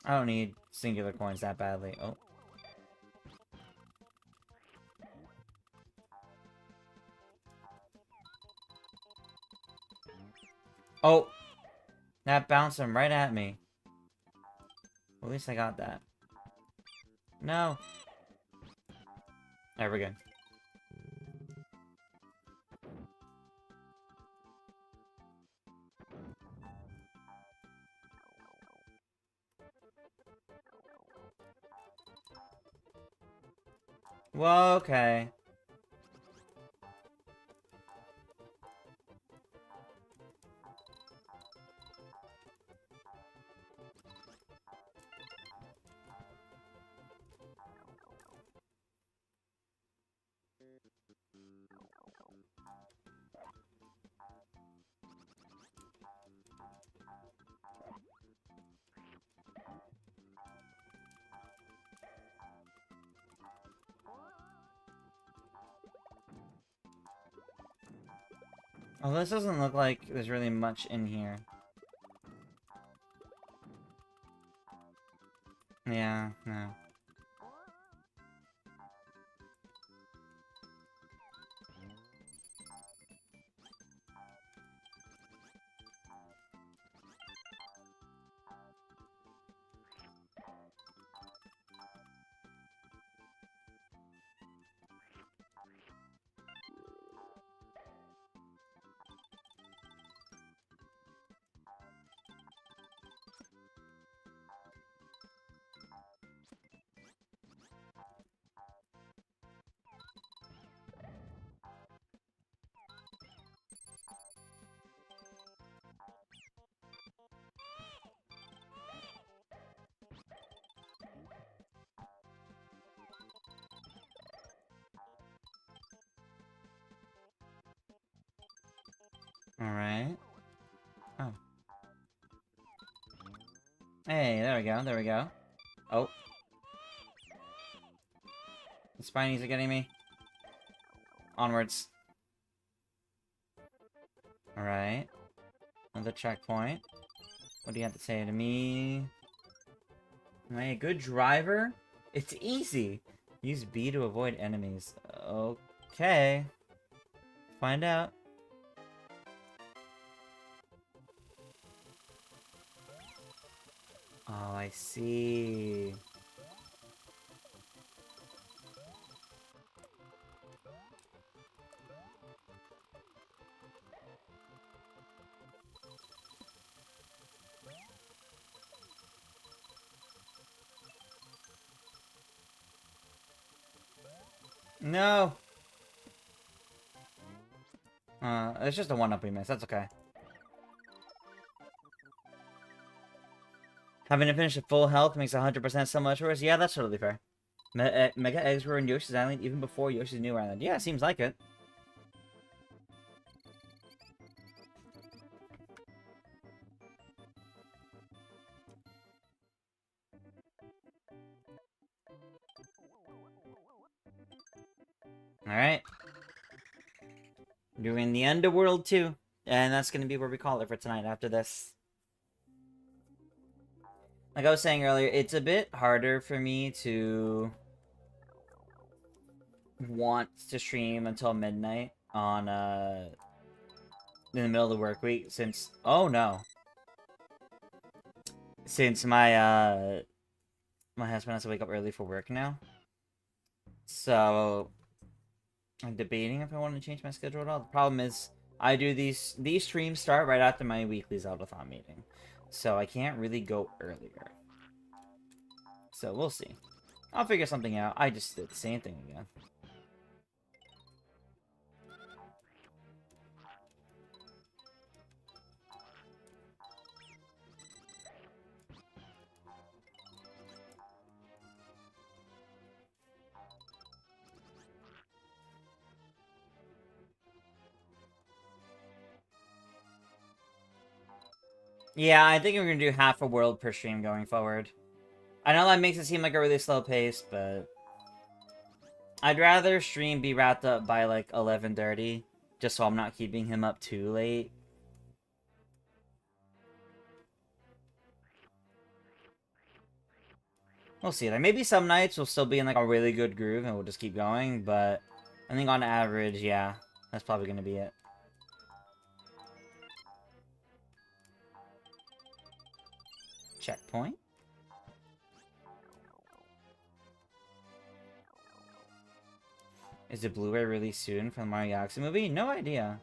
I don't need singular coins that badly. Oh. Oh. That bounced him right at me. At least I got that. No. There we go. Well, okay. Oh, this doesn't look like there's really much in here. Yeah, no. Alright. Oh. Hey, there we go, there we go. Oh. The Spinies are getting me. Onwards. Alright. Another checkpoint. What do you have to say to me? Am I a good driver? It's easy. Use B to avoid enemies. Okay. Find out. Oh, I see. No! It's just a one-up we missed. That's okay. Having to finish at full health makes 100% so much worse. Yeah, that's totally fair. Mega eggs were in Yoshi's Island even before Yoshi's New Island. Yeah, seems like it. Alright. Doing the Underworld too. And that's gonna be where we call it for tonight after this. Like I was saying earlier, it's a bit harder for me to want to stream until midnight on in the middle of the work week since oh no. Since my my husband has to wake up early for work now. So I'm debating if I want to change my schedule at all. The problem is I do these streams start right after my weekly Zeldathon meeting. So I can't really go earlier. So we'll see. I'll figure something out. I just did the same thing again. Yeah, I think we're gonna do half a world per stream going forward. I know that makes it seem like a really slow pace, but I'd rather stream be wrapped up by like 11:30, just so I'm not keeping him up too late. We'll see. Like maybe some nights we'll still be in like a really good groove and we'll just keep going, but I think on average, yeah, that's probably gonna be it. point? Is the Blu-ray released soon for the Mario Galaxy movie? No idea.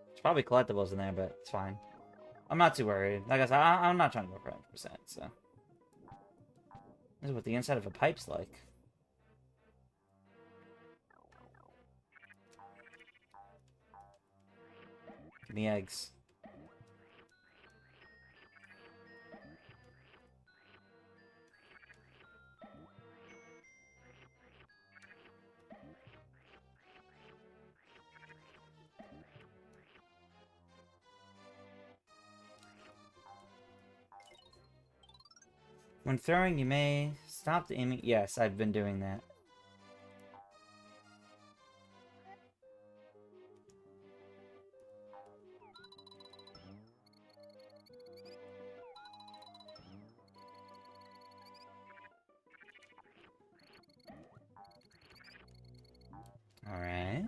There's probably collectibles in there, but it's fine. I'm not too worried. Like I said, I'm not trying to go for 100%, so. This is what the inside of a pipe's like. Give me eggs. When throwing, you may stop the aiming. Yes, I've been doing that. Alright.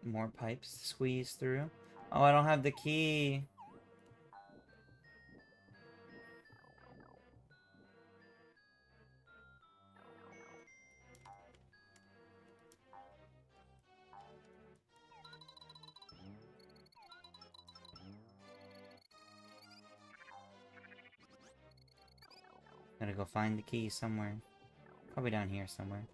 More pipes to squeeze through. Oh, I don't have the key. Gotta go find the key somewhere. Probably down here somewhere.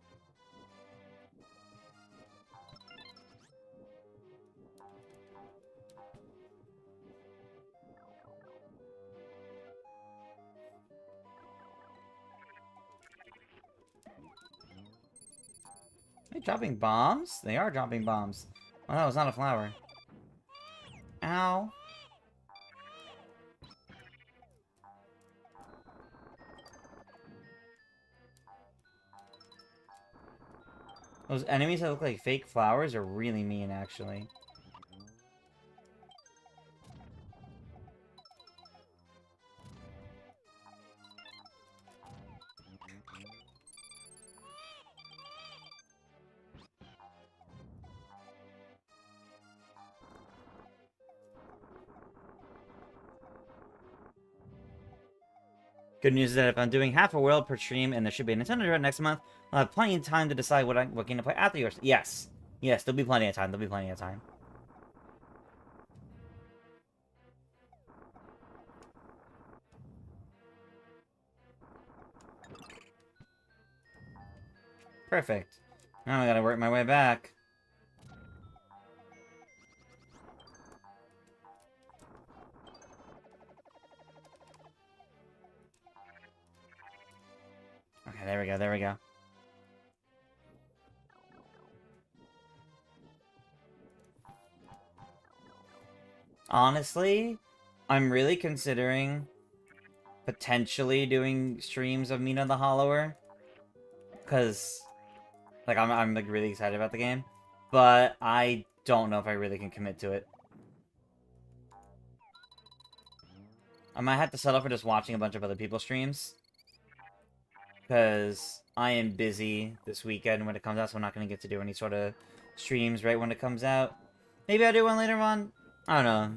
Are they dropping bombs? They are dropping bombs. Oh, that was not a flower. Ow. Those enemies that look like fake flowers are really mean, actually. Good news is that if I'm doing half a world per stream and there should be a Nintendo Direct next month, I'll have plenty of time to decide what game to play after yours. Yes. Yes, there'll be plenty of time. There'll be plenty of time. Perfect. Now I gotta work my way back. Okay, there we go, there we go. Honestly, I'm really considering potentially doing streams of Mina the Hollower. Because, like, I'm like, really excited about the game. But I don't know if I really can commit to it. I might have to settle for just watching a bunch of other people's streams. Because I am busy this weekend when it comes out, so I'm not going to get to do any sort of streams right when it comes out. Maybe I'll do one later on. I don't know.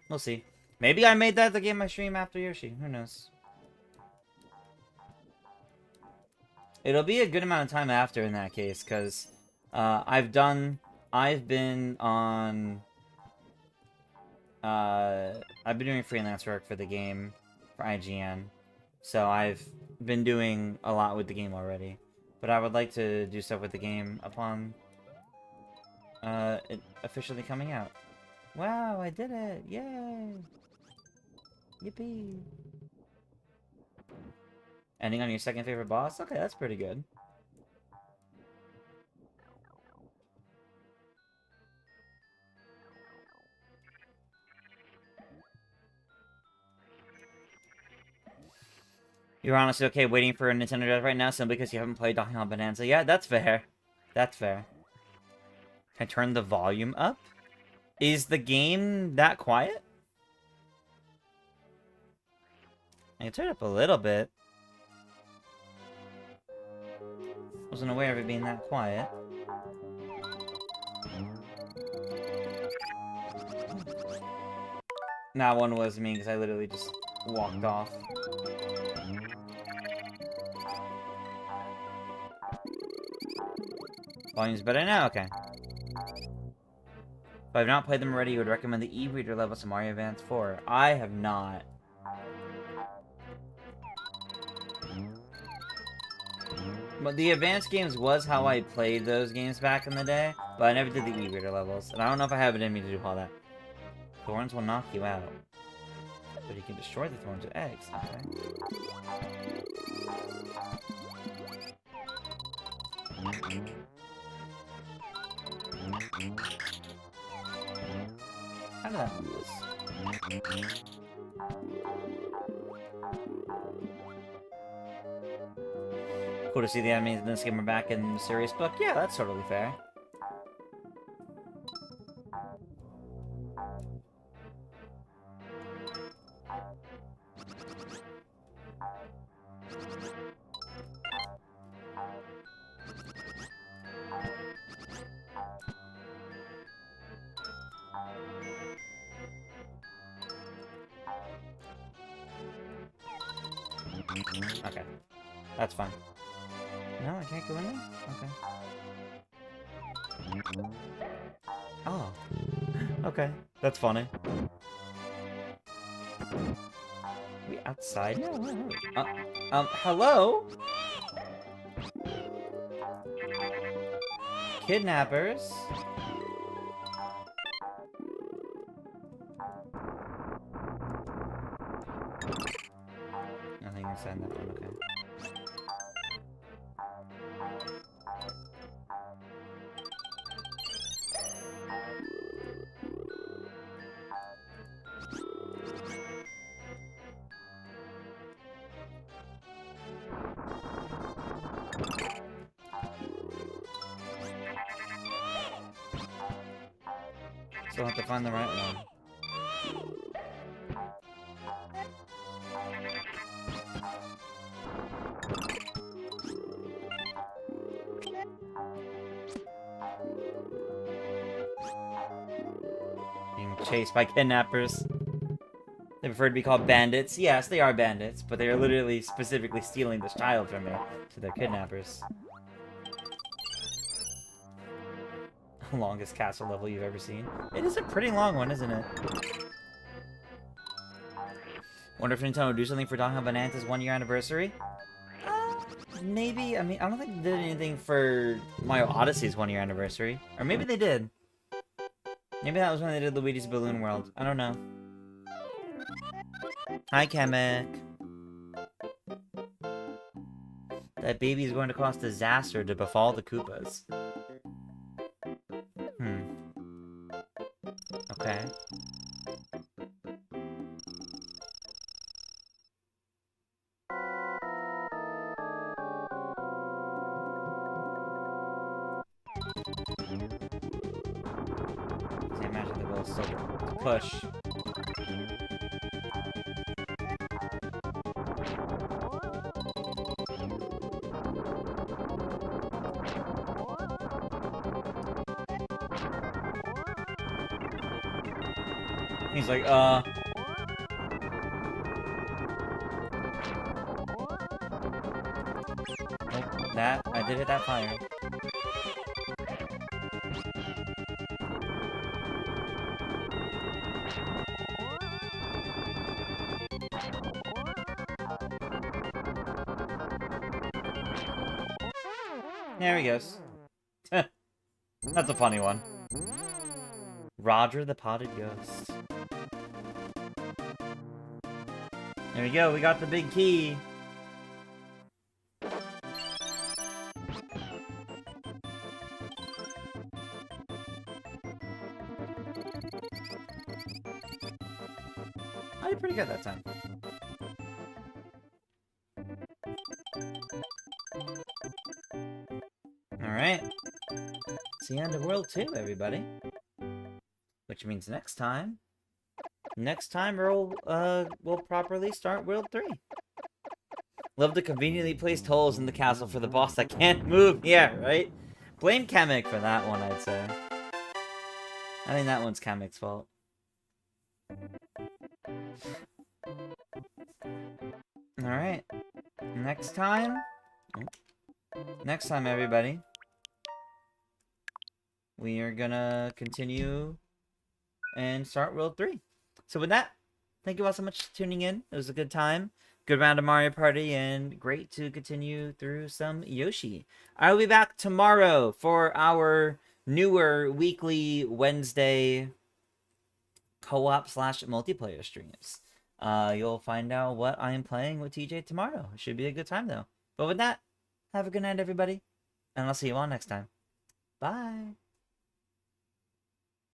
We'll see. Maybe I made that the game I stream after Yoshi. Who knows? It'll be a good amount of time after in that case, because I've been doing freelance work for the game, for IGN. So I've been doing a lot with the game already. But I would like to do stuff with the game upon it officially coming out. Wow, I did it! Yay! Yippee! Ending on your second favorite boss? Okay, that's pretty good. You're honestly okay waiting for a Nintendo Direct right now simply because you haven't played Donkey Kong Bonanza? Yeah, that's fair. That's fair. Can I turn the volume up? Is the game that quiet? I can turn it up a little bit. Wasn't aware of it being that quiet. That one was me, because I literally just walked off. Volume's better now? Okay. If I have not played them already, you would recommend the e-reader levels of Mario Advance 4. I have not. But the advanced games was how I played those games back in the day, but I never did the e-reader levels, and I don't know if I have it in me to do all that. Thorns will knock you out. But you can destroy the thorns with eggs, okay? How did that lose? Cool to see the enemies in this game are back in the serious book. Yeah, that's totally fair. Okay. That's fine. No, I can't go in there? Okay. Oh. Okay. That's funny. We outside now? Hello? Kidnappers? Nothing inside that one, okay. Still have to find the right one. Being chased by kidnappers. They prefer to be called bandits. Yes, they are bandits, but they are literally specifically stealing this child from me to their kidnappers. Longest castle level you've ever seen. It is a pretty long one, isn't it? Wonder if Nintendo will do something for Donga Banana's 1-year anniversary? Maybe. I mean, I don't think they did anything for Mario Odyssey's 1-year anniversary. Or maybe they did. Maybe that was when they did Luigi's Balloon World. I don't know. Hi, Kamek. That baby is going to cause disaster to befall the Koopas. Okay. I imagine the little silver push. He's like, Oh, that, I did hit that fire. There he goes. That's a funny one. Roger the Potted Ghost. There we go, we got the big key. I did pretty good that time. Alright. It's the end of World 2, everybody. Which means next time we'll properly start World 3. Love to conveniently place holes in the castle for the boss that can't move. Yeah, right? Blame Kamek for that one, I'd say. I think that one's Kamek's fault. Alright. Next time, everybody, we are gonna continue and start World 3. So with that, thank you all so much for tuning in. It was a good time. Good round of Mario Party, and great to continue through some Yoshi. I will be back tomorrow for our newer weekly Wednesday co-op / multiplayer streams. You'll find out what I am playing with TJ tomorrow. It should be a good time, though. But with that, have a good night, everybody. And I'll see you all next time. Bye.